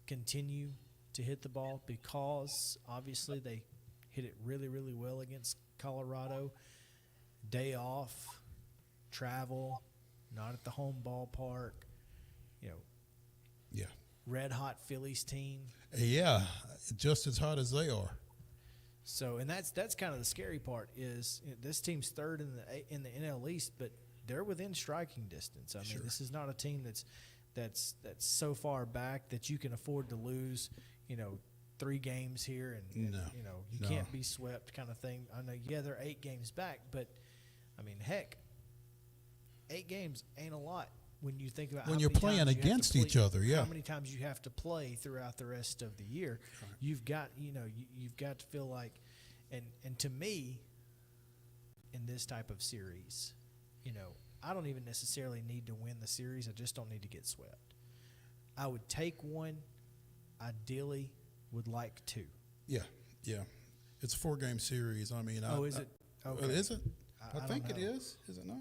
continue to hit the ball, because obviously they hit it really, really well against Colorado. Day off, travel, not at the home ballpark, Yeah. red hot Phillies team. Yeah, just as hot as they are. So, and that's kind of the scary part is this team's third in the NL East, but they're within striking distance. I mean, this is not a team that's so far back that you can afford to lose, 3 games here and you can't be swept kind of thing. I know, they're 8 games back, but I mean, heck, 8 games ain't a lot when you think about when how you're many playing times you have against to play, each other. Yeah, how many times you have to play throughout the rest of the year. Right. You've got you've got to feel like, and to me, in this type of series, I don't even necessarily need to win the series. I just don't need to get swept. I would take one. Ideally, would like 2. Yeah. It's a 4-game series. I mean, is it? Okay. Is it? I think it know. is. Is it not?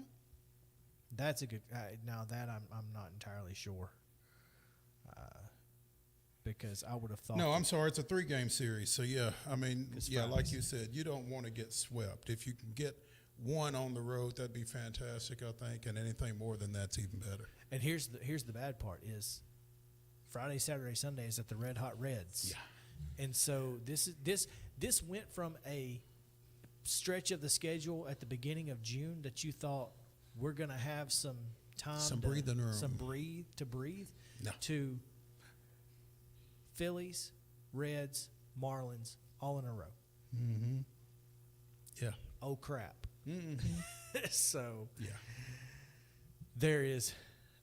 That's a good. Now that I'm not entirely sure. Because I would have thought. No, I'm sorry. It's a 3-game series. So yeah, I mean, yeah, like you said, you don't want to get swept. If you can get one on the road, that'd be fantastic, I think, and anything more than that's even better. And here's the bad part is Friday, Saturday, Sunday is at the Red Hot Reds. Yeah. And so this went from a stretch of the schedule at the beginning of June that you thought we're going to have some time, some breathing room, to breathe, to Phillies, Reds, Marlins, all in a row. Mm-hmm. Yeah. Oh crap. Mm-hmm. So yeah, there is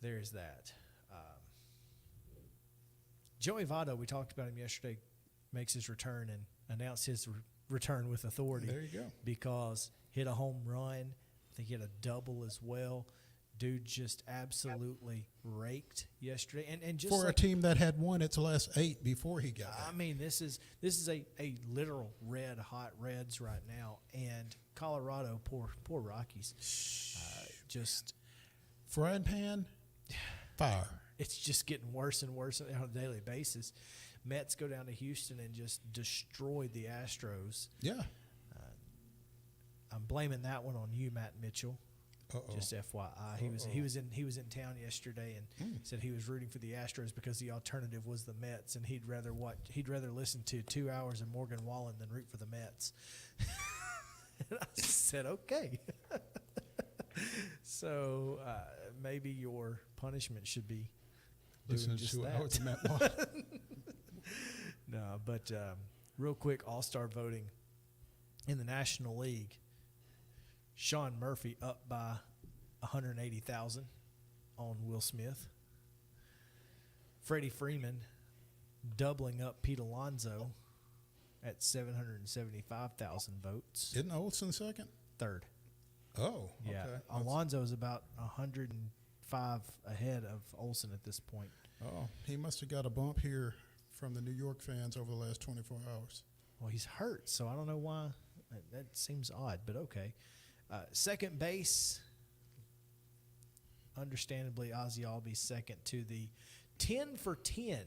that. Joey Votto, we talked about him yesterday, makes his return and announced his return with authority. There you go. Because hit a home run. I think he had a double as well. Dude just absolutely raked yesterday. And just for a team that had won its last 8 before he got I mean, this is a literal red hot Reds right now. And Colorado, poor Rockies. Just frying pan, fire. it's just getting worse and worse on a daily basis. Mets go down to Houston and just destroyed the Astros. Yeah. I'm blaming that one on you, Matt Mitchell. Uh-oh. Just FYI, he was in town yesterday and said he was rooting for the Astros because the alternative was the Mets, and he'd rather listen to 2 hours of Morgan Wallen than root for the Mets. And I said, okay. So maybe your punishment should be doing just that. To Matt Wallen. No, but real quick, All-Star voting in the National League. Sean Murphy up by 180,000 on Will Smith. Freddie Freeman doubling up Pete Alonso at 775,000 votes. Isn't Olsen second? Third. Oh, yeah. okay. Alonso is about 105 ahead of Olsen at this point. Oh, he must have got a bump here from the New York fans over the last 24 hours. Well, he's hurt, so I don't know why. That seems odd, but okay. Second base, understandably, Ozzy Albies second to the 10 for 10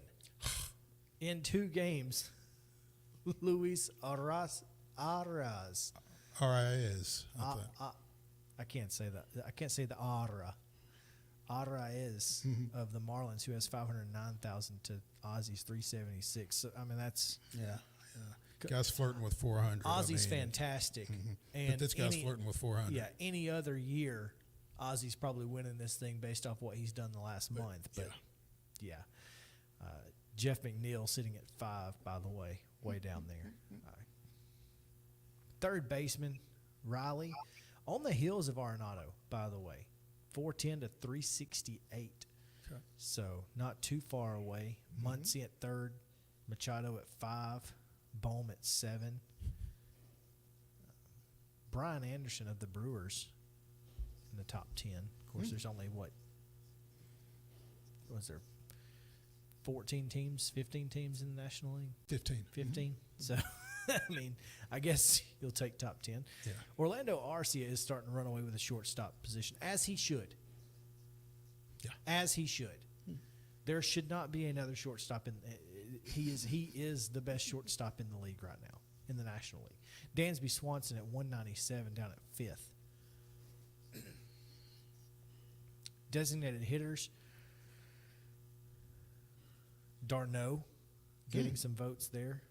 in 2 games. Luis Arraez. Arraez. I can't say that. I can't say the Arraez of the Marlins, who has 509,000 to Ozzy's 376. So I mean, that's Guy's flirting with 400. Ozzy's fantastic, and but this guy's flirting with 400. Yeah, any other year, Ozzy's probably winning this thing based off what he's done the last month. But yeah. Jeff McNeil sitting at 5, by the way, way down there. Third baseman Riley, on the heels of Arenado, by the way, 410 to 368. Okay. So not too far away. Muncy at third, Machado at 5. Bohm at 7. Brian Anderson of the Brewers in the top 10. Of course, there's only what was there? 14 teams, 15 teams in the National League? 15. So, I mean, I guess you'll take top 10. Yeah. Orlando Arcia is starting to run away with the shortstop position, as he should. Yeah. As he should. There should not be another shortstop in he is the best shortstop in the league right now, in the National League. Dansby Swanson at 197 down at 5th. Designated hitters, Darno getting some votes there.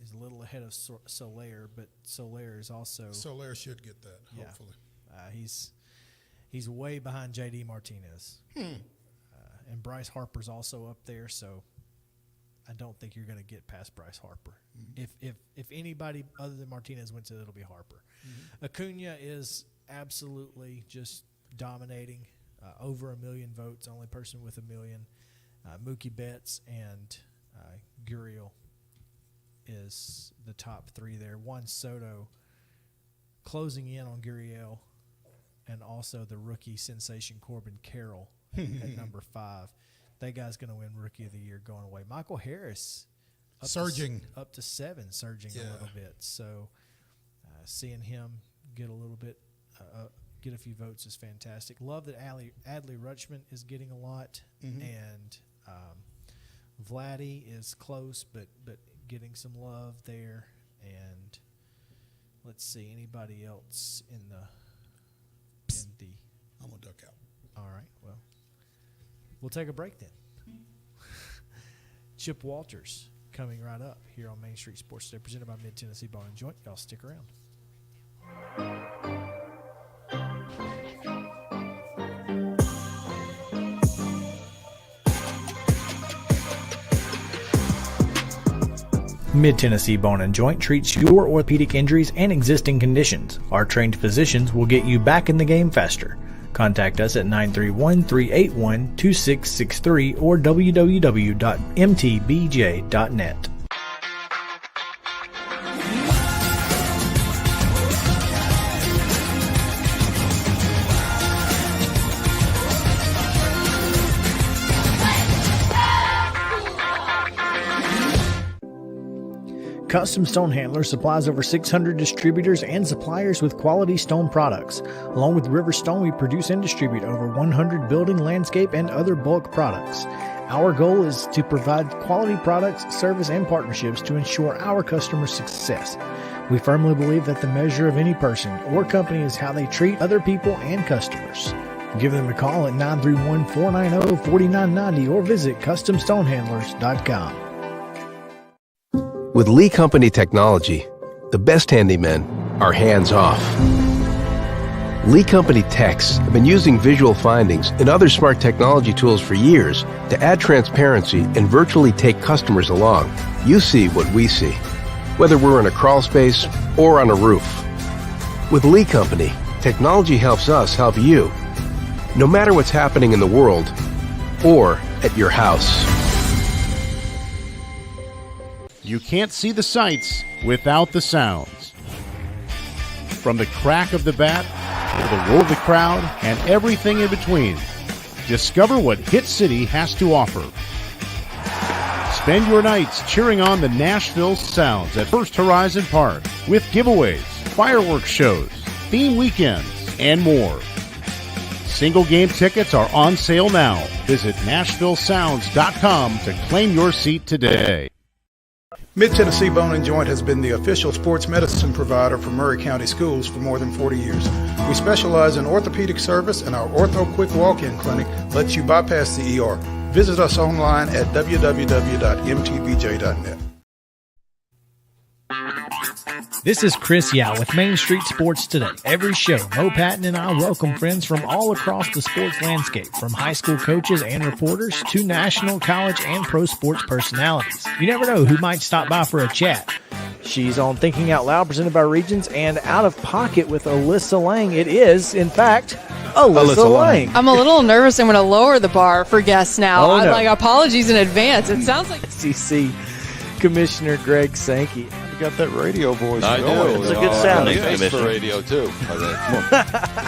He's a little ahead of Soler, but Soler is also... Soler should get that, hopefully. He's way behind J.D. Martinez. And Bryce Harper's also up there, so I don't think you're going to get past Bryce Harper. If anybody other than Martinez wins it, it'll be Harper. Acuna is absolutely just dominating, over 1 million votes, only person with 1 million. Mookie Betts and Gurriel is the top 3 there. Juan Soto closing in on Gurriel, and also the rookie sensation Corbin Carroll at number 5. That guy's going to win Rookie of the Year going away. Michael Harris surging up to 7, surging a little bit. So seeing him get a little bit, get a few votes is fantastic. Love that Adley Rutschman is getting a lot, and Vladdy is close, but getting some love there. And let's see, anybody else in the I'm gonna duck out. All right, well, we'll take a break then. Chip Walters coming right up here on Main Street Sports Today, presented by Mid-Tennessee Bone and Joint. Y'all stick around. Mid-Tennessee Bone and Joint treats your orthopedic injuries and existing conditions. Our trained physicians will get you back in the game faster. Contact us at 931-381-2663 or www.mtbj.net. Custom Stone Handlers supplies over 600 distributors and suppliers with quality stone products. Along with River Stone, we produce and distribute over 100 building, landscape, and other bulk products. Our goal is to provide quality products, service, and partnerships to ensure our customers' success. We firmly believe that the measure of any person or company is how they treat other people and customers. Give them a call at 931-490-4990 or visit CustomStonehandlers.com. With Lee Company technology, the best handymen are hands-off. Lee Company techs have been using visual findings and other smart technology tools for years to add transparency and virtually take customers along. You see what we see, whether we're in a crawl space or on a roof. With Lee Company, technology helps us help you, no matter what's happening in the world or at your house. You can't see the sights without the sounds. From the crack of the bat to the roar of the crowd and everything in between, discover what Hit City has to offer. Spend your nights cheering on the Nashville Sounds at First Horizon Park with giveaways, fireworks shows, theme weekends, and more. Single game tickets are on sale now. Visit NashvilleSounds.com to claim your seat today. Mid-Tennessee Bone and Joint has been the official sports medicine provider for Murray County Schools for more than 40 years. We specialize in orthopedic service, and our Ortho Quick Walk-In Clinic lets you bypass the ER. Visit us online at www.mtbj.net. This is Chris Yow with Main Street Sports Today. Every show, Mo Patton and I welcome friends from all across the sports landscape, from high school coaches and reporters to national, college, and pro sports personalities. You never know who might stop by for a chat. She's on Thinking Out Loud, presented by Regions, and Out of Pocket with Alyssa Lang. It is, in fact, Alyssa Lang. I'm a little nervous. I'm going to lower the bar for guests now. Oh, no. Apologies in advance. It sounds like SEC Commissioner Greg Sankey. You got that radio voice. I do. It's a good sound. Thanks for radio, too.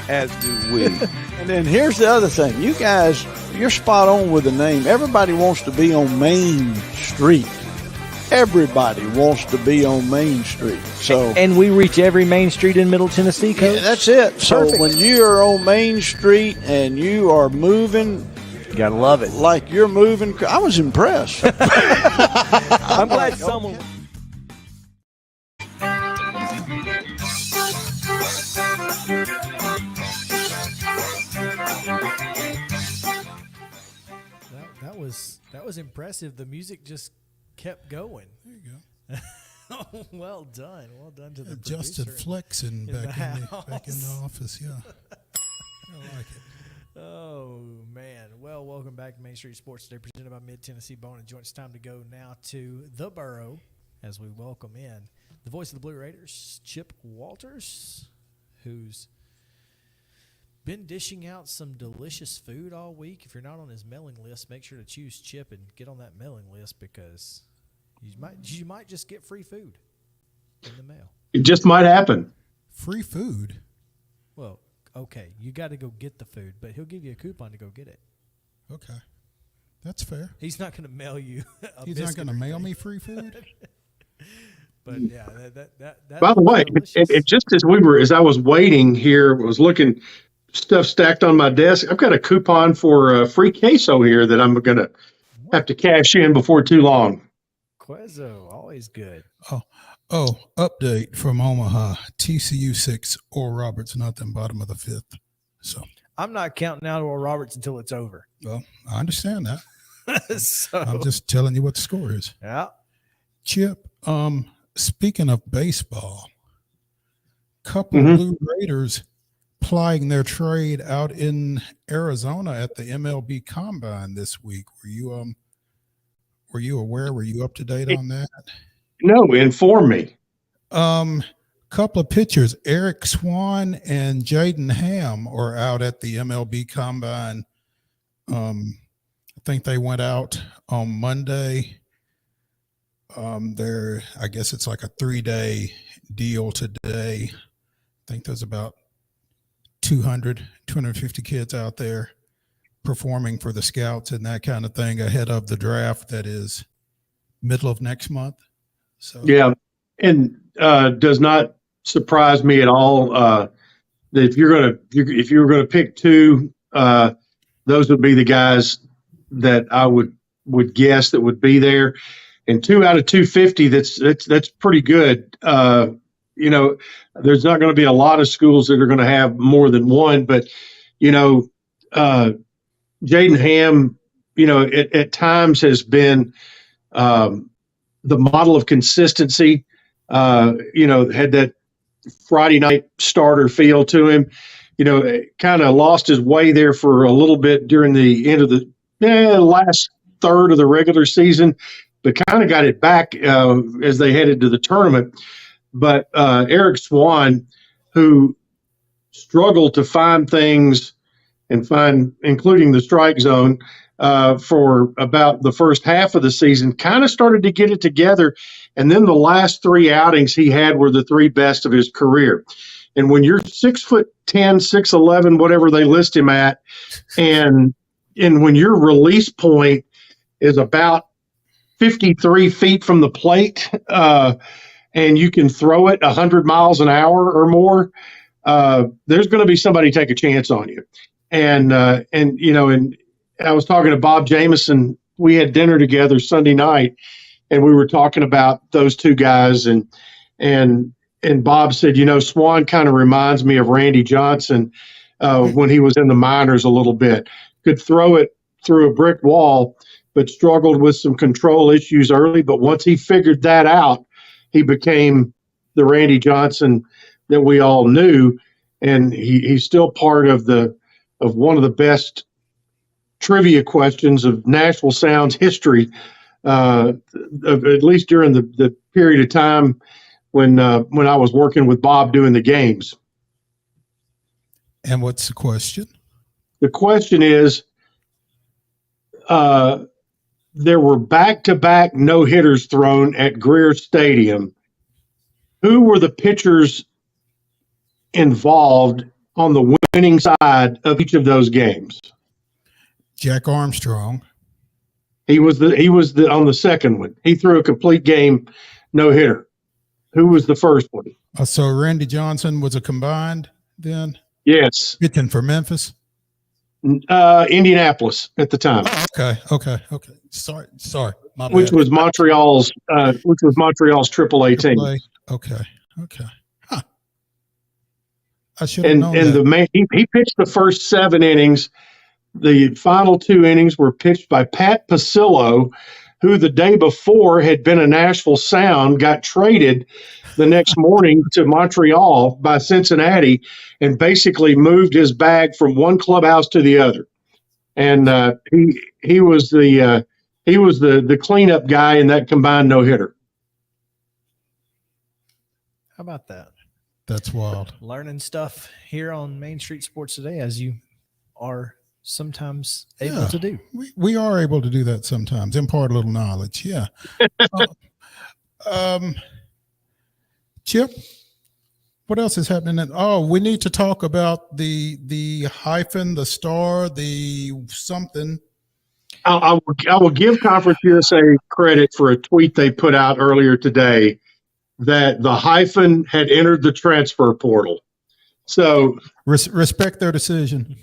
As do we. And then here's the other thing. You guys, you're spot on with the name. Everybody wants to be on Main Street. Everybody wants to be on Main Street. So, and we reach every Main Street in Middle Tennessee, Coach? Yeah, that's it. So Perfect. when you are on Main Street and you are moving, you gotta love it. Like you're moving. I was impressed. I'm glad someone. That was impressive. The music just kept going. There you go. Well done to the Adjusted producer flexing in back in house. the office. Yeah, I like it. Oh man! Well, welcome back to Main Street Sports Today, presented by Mid Tennessee Bone and Joint. It's time to go now to the Borough as we welcome in the voice of the Blue Raiders, Chip Walters, who's been dishing out some delicious food all week. If you're not on his mailing list, make sure to choose Chip and get on that mailing list, because you might just get free food in the mail. It just might happen. Free food? Well, okay, you got to go get the food, but he'll give you a coupon to go get it. Okay, that's fair. He's not going to mail you He's not going to mail me free food? But yeah, that By the way, it just as I was waiting here, was looking, stuff stacked on my desk. I've got a coupon for free queso here that I'm going to have to cash in before too long. Queso, always good. Oh, update from Omaha. TCU 6, Oral Roberts, nothing, bottom of the 5th. So I'm not counting out Oral Roberts until it's over. Well, I understand that. So I'm just telling you what the score is. Yeah. Chip, speaking of baseball, couple of Blue Raiders plying their trade out in Arizona at the MLB Combine this week. Were you aware? Were you up to date on that? No, inform me. Couple of pitchers, Eric Swan and Jaden Ham, are out at the MLB Combine. I think they went out on Monday. I guess it's like a 3-day deal today. I think there's about 250 kids out there performing for the scouts and that kind of thing ahead of the draft that is middle of next month. So yeah, does not surprise me at all. That if you were gonna pick two, those would be the guys that I would guess that would be there. And 2 out of 250, that's pretty good. There's not going to be a lot of schools that are going to have more than one, but Jaden Ham, at times has been the model of consistency. Had that Friday night starter feel to him. Kind of lost his way there for a little bit during the end of the last third of the regular season, but kind of got it back as they headed to the tournament. But Eric Swan, who struggled to find things including the strike zone for about the first half of the season, kind of started to get it together. And then the last 3 outings he had were the 3 best of his career. And when you're 6'10", 6'11", whatever they list him at, and when your release point is about 53 feet from the plate, and you can throw it 100 miles an hour or more, there's going to be somebody take a chance on you. And I was talking to Bob Jameson. We had dinner together Sunday night, and we were talking about those two guys. And Bob said, Swan kind of reminds me of Randy Johnson when he was in the minors a little bit. Could throw it through a brick wall, but struggled with some control issues early. But once he figured that out, he became the Randy Johnson that we all knew. And he's still part of one of the best trivia questions of Nashville Sound's history, at least during the period of time when I was working with Bob doing the games. And what's the question? The question is, there were back-to-back no-hitters thrown at Greer Stadium. Who were the pitchers involved on the winning side of each of those games? Jack Armstrong. He was on the second one. He threw a complete game no-hitter. Who was the first one? So Randy Johnson was a combined then? Yes. Pitching for Memphis? Indianapolis at the time. Okay. Sorry. My bad. Which was Montreal's AAA team. Okay. Huh. I should have known and that. the man he pitched the first 7 innings. The final 2 innings were pitched by Pat Pasillo, who the day before had been a Nashville Sound, got traded the next morning to Montreal by Cincinnati, and basically moved his bag from one clubhouse to the other. And he was the cleanup guy in that combined no-hitter. How about that? That's wild. Learning stuff here on Main Street Sports Today, as you are sometimes able to do. We are able to do that sometimes, impart a little knowledge. Yeah. Chip, what else is happening? We need to talk about the hyphen, the star, the something. I will give Conference USA credit for a tweet they put out earlier today that the hyphen had entered the transfer portal. So respect their decision.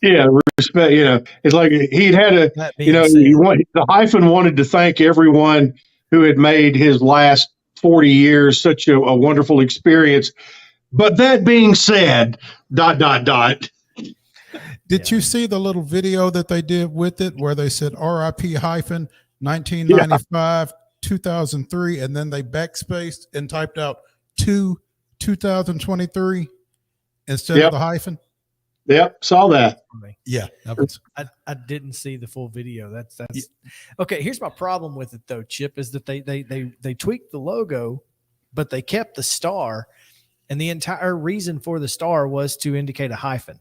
Yeah, respect. It's like he'd had the hyphen wanted to thank everyone who had made his last 40 years such a wonderful experience. But that being said, ... Did you see the little video that they did with it where they said RIP hyphen 1995, 2003, and then they backspaced and typed out 2023 instead of the hyphen? Yep, saw that. Yeah, I didn't see the full video. That's okay. Here's my problem with it though, Chip, is that they tweaked the logo, but they kept the star, and the entire reason for the star was to indicate a hyphen.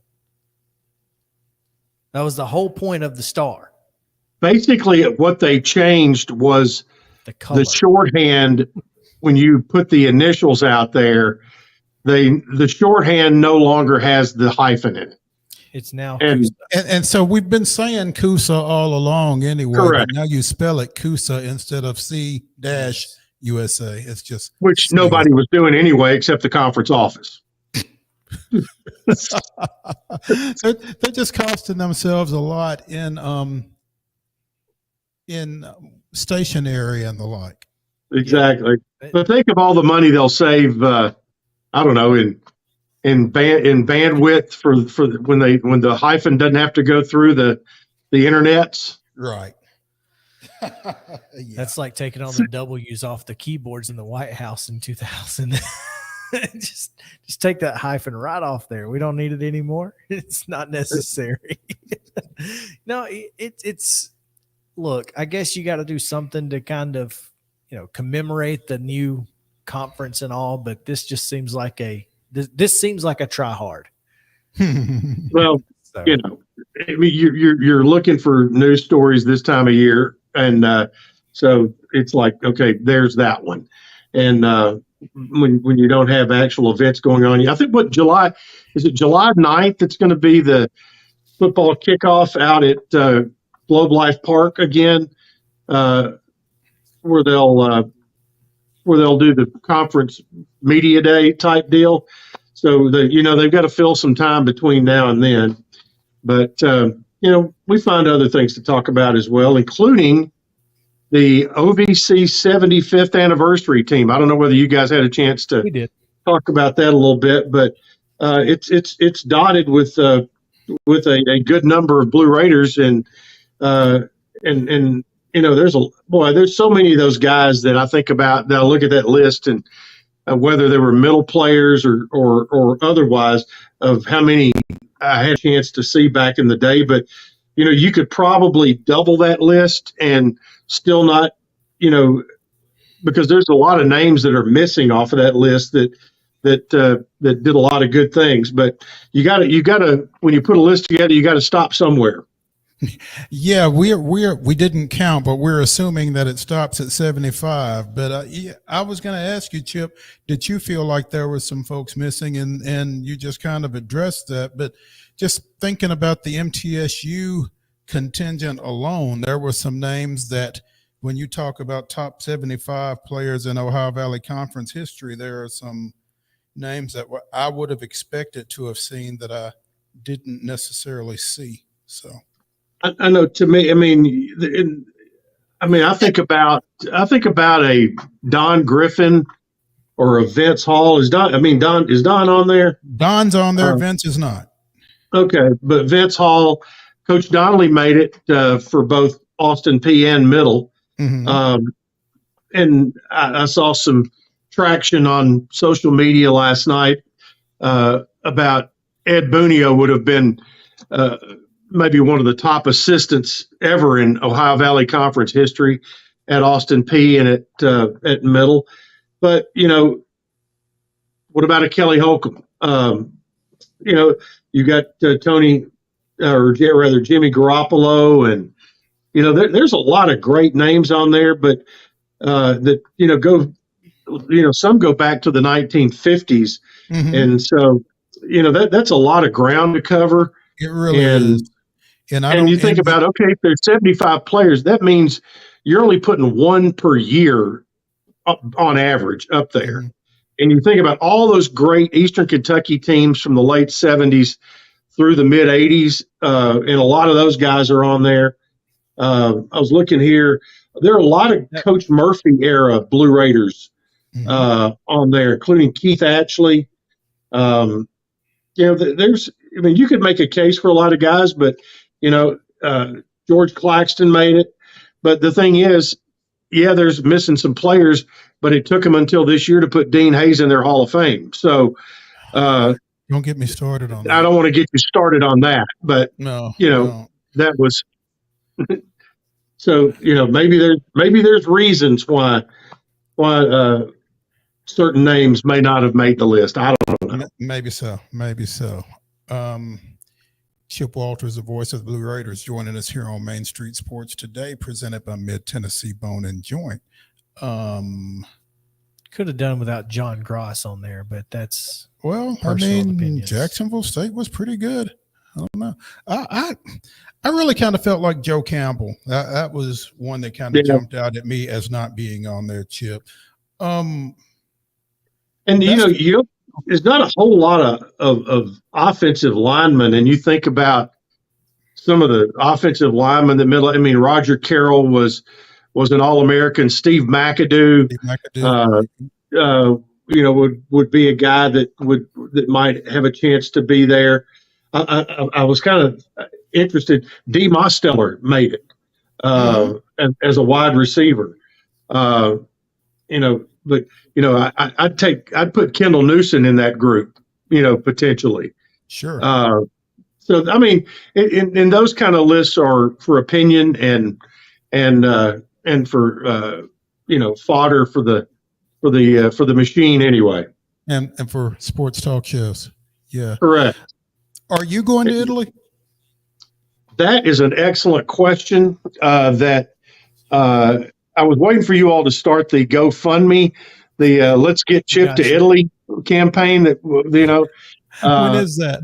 That was the whole point of the star. Basically, what they changed was the shorthand. When you put the initials out there, the shorthand no longer has the hyphen in it. It's now and so we've been saying Coosa all along anyway. Correct. But now you spell it Coosa instead of C-U-S-A. USA. It's just which nobody was doing anyway, except the conference office. they're just costing themselves a lot in stationery and the like. Exactly. But think of all the money they'll save. I don't know, in bandwidth for when the hyphen doesn't have to go through the internets. Right. That's like taking all the W's off the keyboards in the White House in 2000. just take that hyphen right off there. We don't need it anymore. It's not necessary. No, it's look, I guess you got to do something to kind of, commemorate the new conference and all, but this just seems like this seems like a try hard. Well, I mean, you're looking for news stories this time of year, and so it's like, okay, there's that one. And when you don't have actual events going on, I think July 9th? That's going to be the football kickoff out at Globe Life Park again, where they'll do the conference media day type deal. So they've got to fill some time between now and then. But we find other things to talk about as well, including the OVC 75th anniversary team. I don't know whether you guys had a chance to talk about that a little bit, but it's dotted with a good number of Blue Raiders, and there's so many of those guys that I think about, that I look at that list, and whether they were middle players or otherwise, of how many I had a chance to see back in the day. But you could probably double that list and still not, because there's a lot of names that are missing off of that list that did a lot of good things. But you got to when you put a list together, you got to stop somewhere. Yeah, we didn't count, but we're assuming that it stops at 75. But I was going to ask you, Chip, did you feel like there were some folks missing, and you just kind of addressed that? But just thinking about the MTSU contingent alone, there were some names that, when you talk about top 75 players in Ohio Valley Conference history, there are some names that I would have expected to have seen that I didn't necessarily see. So. I know. To me, I think about a Don Griffin or a Vince Hall. Is Don on there? Don's on there. Vince is not. Okay, but Vince Hall, Coach Donnelly made it for both Austin P and Middle. Mm-hmm. And I saw some traction on social media last night about Ed Bunio would have been maybe one of the top assistants ever in Ohio Valley Conference history at Austin P and at Middle. But, what about a Kelly Holcomb? You got Jimmy Garoppolo, and, there's a lot of great names on there, but some go back to the 1950s. Mm-hmm. And so, that's a lot of ground to cover. It really is. And you think about, okay, if there's 75 players, that means you're only putting one per year on average up there. Mm-hmm. And you think about all those great Eastern Kentucky teams from the late 70s through the mid 80s, and a lot of those guys are on there. I was looking here. There are a lot of Coach Murphy era Blue Raiders on there, including Keith Atchley. You could make a case for a lot of guys, but George Claxton made it. But the thing is, there's missing some players, but it took them until this year to put Dean Hayes in their Hall of Fame. So don't get me started on that. I don't want to get you started on that, but no. That was so, maybe there's reasons why certain names may not have made the list. I don't know. Maybe so. Chip Walters, the voice of the Blue Raiders, joining us here on Main Street Sports today, presented by Mid-Tennessee Bone and Joint. Could have done without John Gross on there, but that's personal opinions. Jacksonville State was pretty good. I don't know. I really kind of felt like Joe Campbell. That was one that kind of jumped out at me as not being on there, Chip. Um, And there's not a whole lot of offensive linemen, and you think about some of the offensive linemen in the middle. I mean, Roger Carroll was an All-American. Steve McAdoo, would be a guy that might have a chance to be there. I was kind of interested. D. Mosteller made it as a wide receiver. But I'd put Kendall Newsom in that group, potentially. Sure. So I mean, in those kind of lists are for opinion and for fodder for the machine anyway. And for sports talk shows. Yeah. Correct. Are you going to Italy? That is an excellent question. That I was waiting for you all to start the GoFundMe, the Let's Get Chip to Italy campaign. That when is that?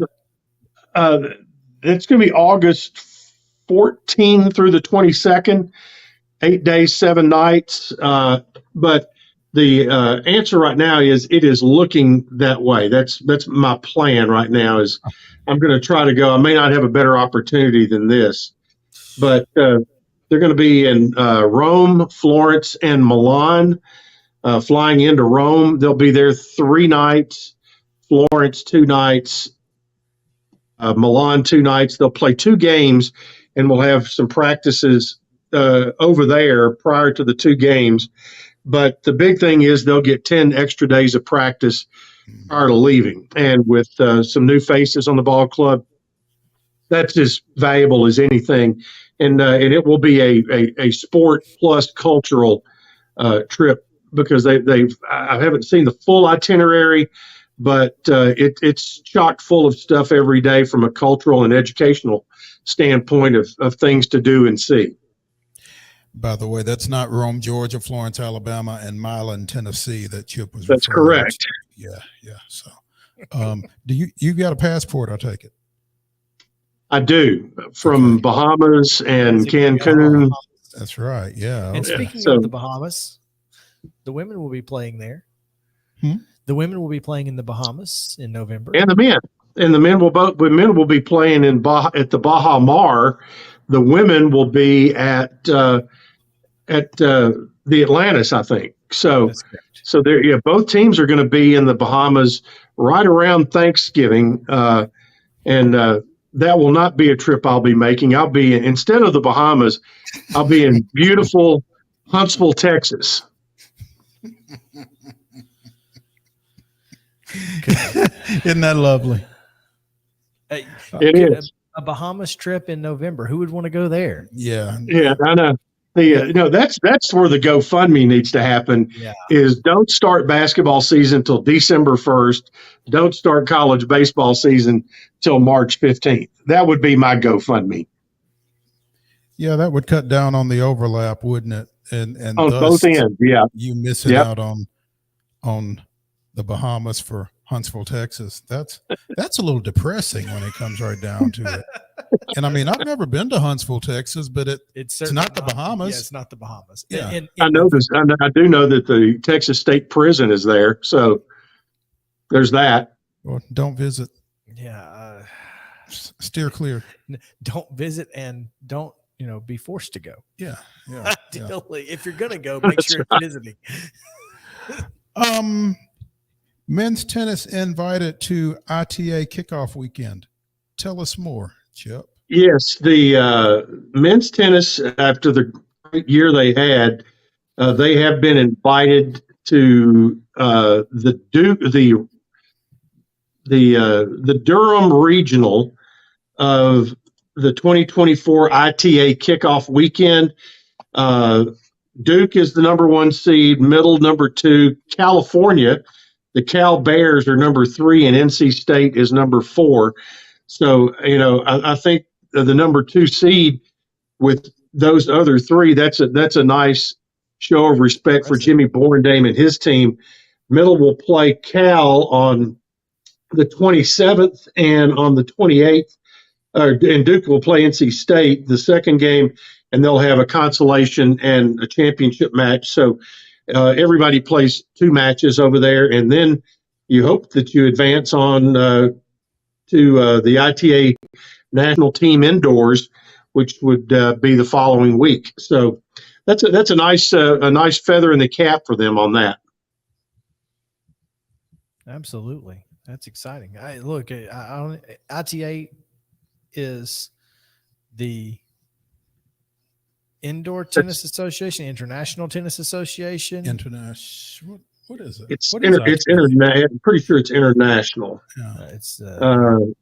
It's going to be August 14 through the 22nd, 8 days, 7 nights. But the answer right now is it is looking that way. That's my plan right now. Is I'm going to try to go. I may not have a better opportunity than this, but they're going to be in Rome, Florence, and Milan. Flying into Rome, they'll be there 3 nights. Florence 2 nights. Milan 2 nights. They'll play 2 games, and we'll have some practices over there prior to the 2 games. But the big thing is they'll get 10 extra days of practice prior to leaving. And with some new faces on the ball club, that's as valuable as anything. And it will be a sport plus cultural trip because I haven't seen the full itinerary, but it's chock full of stuff every day from a cultural and educational standpoint of things to do and see. By the way, that's not Rome, Georgia, Florence, Alabama, and Milan, Tennessee that Chip was That's referring correct. to. Yeah. So do you got a passport, I take it? I do, from Bahamas and Cancun. That's right. Yeah. And speaking of the Bahamas, the women will be playing there. The women will be playing in the Bahamas in November. And the men will be playing at the Baha Mar. The women will be at the Atlantis, I think. So both teams are going to be in the Bahamas right around Thanksgiving, and that will not be a trip I'll be making. I'll be instead of the Bahamas, I'll be in beautiful Huntsville, Texas. Isn't that lovely? It is. A Bahamas trip in November. Who would want to go there? Yeah, I know. That's where the GoFundMe needs to happen. Is don't start basketball season till December 1st. Don't start college baseball season till March 15th. That would be my GoFundMe. Yeah, that would cut down on the overlap, wouldn't it? And on both ends, you missing out on the Bahamas for Huntsville, Texas. That's a little depressing when it comes right down to it. And I mean, I've never been to Huntsville, Texas, but it's not the Bahamas. Yeah, it's not the Bahamas. Yeah. I know this. I do know that the Texas State Prison is there, so there's that. Well, don't visit. Yeah. Steer clear. Don't visit and don't be forced to go. Yeah. Ideally, if you're gonna go, make sure it's visiting. Men's tennis invited to ITA kickoff weekend. Tell us more, Chip. Yes, the men's tennis, after the great year they had, they have been invited to the Durham Regional of the 2024 ITA kickoff weekend. Duke is the number 1 seed, Middle number 2, California. The Cal Bears are number 3, and NC State is number 4. So, I think the number 2 seed with those other 3, that's a nice show of respect for Jimmy Borndame and his team. Middle will play Cal on the 27th, and on the 28th, and Duke will play NC State the second game, and they'll have a consolation and a championship match. So everybody plays 2 matches over there, and then you hope that you advance on to the ITA national team indoors, which would be the following week. So that's a nice feather in the cap for them on that. Absolutely, that's exciting. ITA is the Indoor Tennis Association, International Tennis Association, International. What is it? It's ITA? it's international. I'm pretty sure it's international. It's And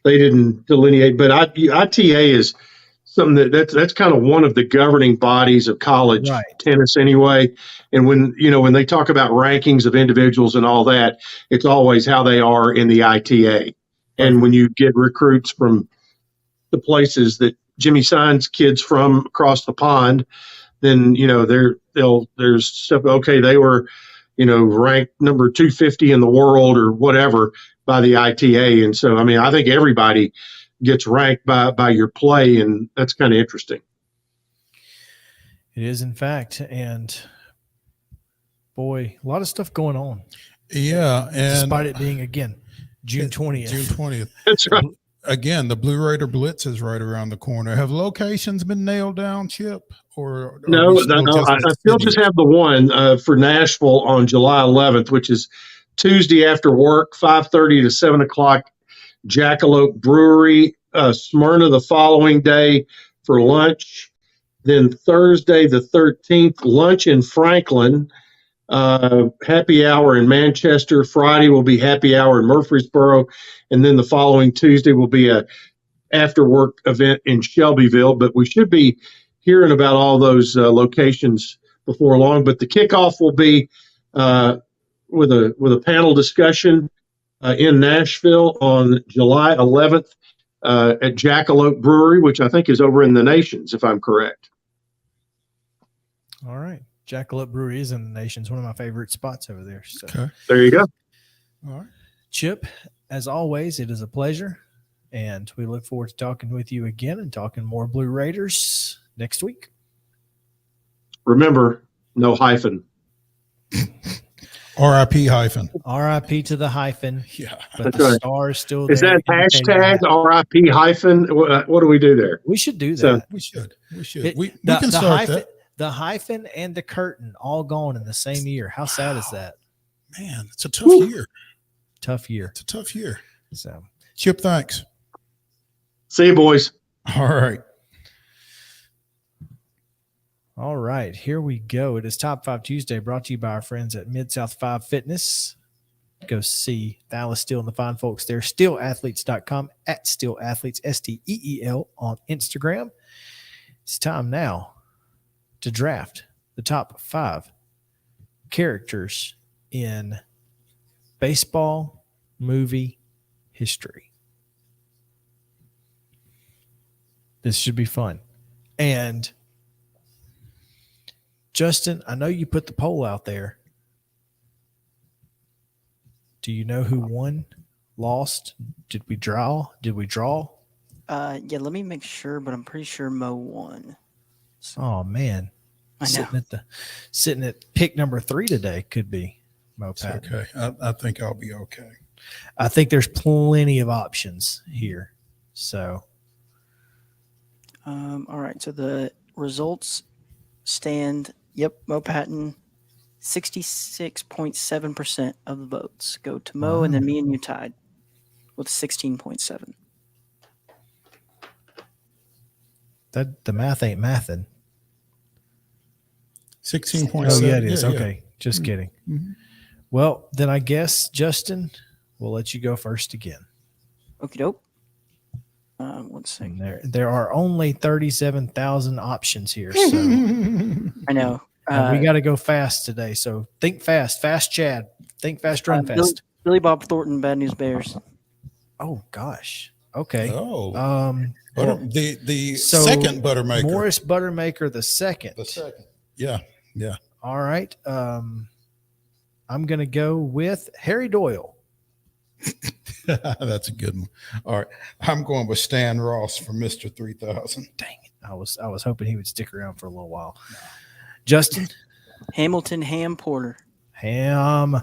they didn't delineate, but ITA is something that's kind of one of the governing bodies of college tennis anyway. And when they talk about rankings of individuals and all that, it's always how they are in the ITA. And when you get recruits from the places that Jimmy signs kids from across the pond, then there's stuff. Okay, they were ranked number 250 in the world or whatever by the ITA, and so I think everybody gets ranked by your play, and that's kind of interesting. It is, in fact, and boy, a lot of stuff going on. Yeah, and despite it being again June 20th. June 20th. That's right. Again, the Blue Raider Blitz is right around the corner. Have locations been nailed down, Chip? Or No, I still just have the one for Nashville on July 11th, which is Tuesday after work, 5:30 to 7 o'clock, Jackalope Brewery. Smyrna the following day for lunch. Then Thursday the 13th, lunch in Franklin. Happy hour in Manchester. Friday will be happy hour in Murfreesboro, and then the following Tuesday will be a after work event in Shelbyville. But we should be hearing about all those locations before long. But the kickoff will be with a panel discussion in Nashville on July 11th at Jackalope Brewery, which I think is over in the Nations, if I'm correct. All right. Jackalope Brewery is in the Nations, one of my favorite spots over there. So okay. There you go. All right. Chip, as always, it is a pleasure. And we look forward to talking with you again and talking more Blue Raiders next week. Remember, no hyphen. RIP hyphen. RIP to the hyphen. Yeah. But that's the right. star is still there. Is that hashtag RIP hyphen? What do we do there? We should do that. So, we should. We can start hyphen, that. The hyphen and the curtain all gone in the same year. How sad is that? Man, it's a tough year. Tough year. It's a tough year. So, Chip, thanks. See you, boys. All right. All right, here we go. It is Top 5 Tuesday, brought to you by our friends at Mid-South 5 Fitness. Go see Dallas Steele and the fine folks there. SteelAthletes.com, at SteelAthletes, STEEL on Instagram. It's time now to draft the top 5 characters in baseball movie history. This should be fun. And Justin, I know you put the poll out there. Do you know who won, lost? Did we draw? Yeah, let me make sure, but I'm pretty sure Mo won. So, oh man. I know. Sitting at pick number 3 today could be Mo Patton. Okay. I think I'll be okay. I think there's plenty of options here. So all right, so the results stand. Yep, Mo Patton, 66.7% of the votes go to Mo, and then me and you tied with 16.7. That the math ain't mathin'. 16.7. Oh yeah, it is. Yeah, okay, just kidding. Mm-hmm. Well, then I guess Justin, we'll let you go first again. Okie doke. 1 second. There are only 37,000 options here. So I know. We got to go fast today. So think fast. Fast, Chad. Think fast, run fast. Billy Bob Thornton, Bad News Bears. Oh, gosh. Okay. Oh. The so second Buttermaker. Morris Buttermaker the second. The second. Yeah. Yeah. All right. I'm going to go with Harry Doyle. That's a good one. All right. I'm going with Stan Ross for Mr. 3000. Dang it. I was hoping he would stick around for a little while. Justin? Hamilton Ham Porter. Ham.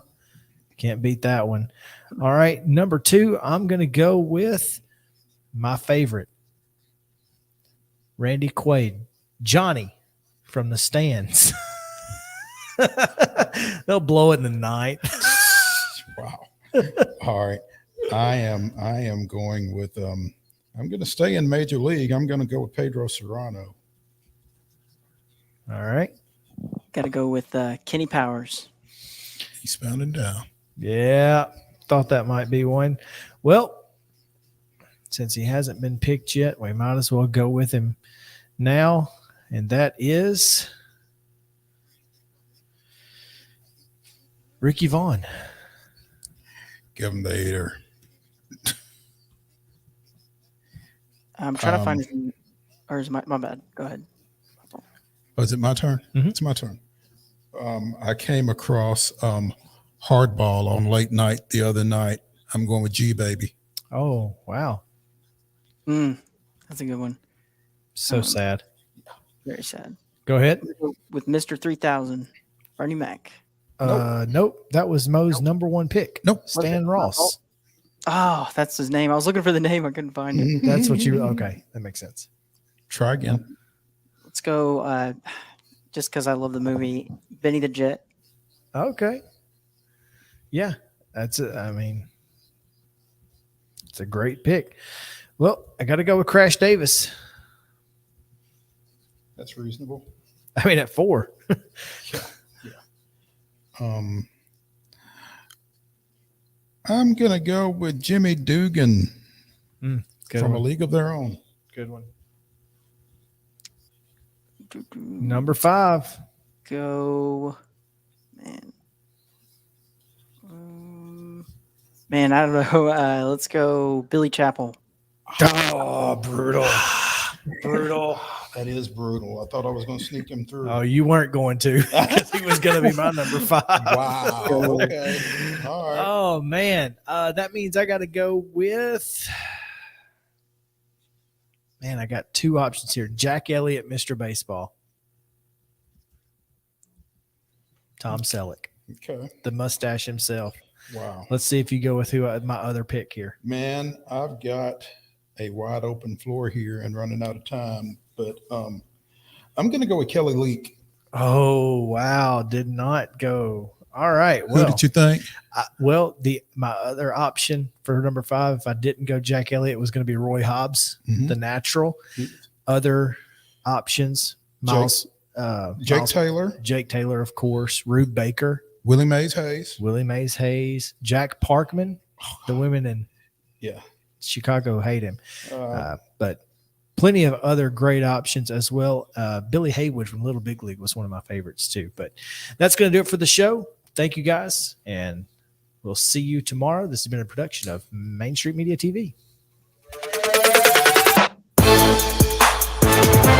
Can't beat that one. All right, number 2, I'm going to go with my favorite, Randy Quaid, Johnny from The Stands. They'll blow it in the night. Wow. All right. I am going with I'm going to stay in Major League. I'm going to go with Pedro Serrano. All right. Got to go with Kenny Powers. He's pounding down. Yeah, thought that might be one. Well, since he hasn't been picked yet, we might as well go with him now, and that is Ricky Vaughn. Give him the 8er. I'm trying to find his, or is my bad. Go ahead. Oh, is it my turn? Mm-hmm. It's my turn. I came across Hardball on late night the other night. I'm going with G Baby. Oh, wow. That's a good one. So sad. Very sad. Go ahead. With Mr. 3000, Bernie Mac. Nope. That was Mo's number 1 pick. Nope. Stan Ross. Oh, that's his name. I was looking for the name. I couldn't find it. That's what you, okay. That makes sense. Try again. Let's go, just because I love the movie, Benny the Jet. Okay. Yeah, that's it. I mean, it's a great pick. Well, I got to go with Crash Davis. That's reasonable. I mean, at 4. Yeah. I'm going to go with Jimmy Dugan from A League of Their Own. Good one. Number 5. Go, man, I don't know. Let's go Billy Chappell. Oh, brutal. Brutal. That is brutal. I thought I was going to sneak him through. Oh, you weren't going to, because he was going to be my number 5. Wow. Okay. All right. Oh, man. That means I got to go with, man, I got 2 options here. Jack Elliott, Mr. Baseball. Tom Selleck. Okay. The mustache himself. Wow. Let's see if you go with my other pick here. Man, I've got a wide open floor here and running out of time, but I'm going to go with Kelly Leak. Oh, wow. Did not go. All right. Well, who did you think? My other option for number 5, if I didn't go Jack Elliott, was going to be Roy Hobbs, the natural. Other options, Jake Taylor. Jake Taylor, of course. Rube Baker. Willie Mays Hayes. Jack Parkman. The women in Chicago hate him. But plenty of other great options as well. Billy Haywood from Little Big League was one of my favorites too. But that's going to do it for the show. Thank you guys, and we'll see you tomorrow. This has been a production of Main Street Media TV.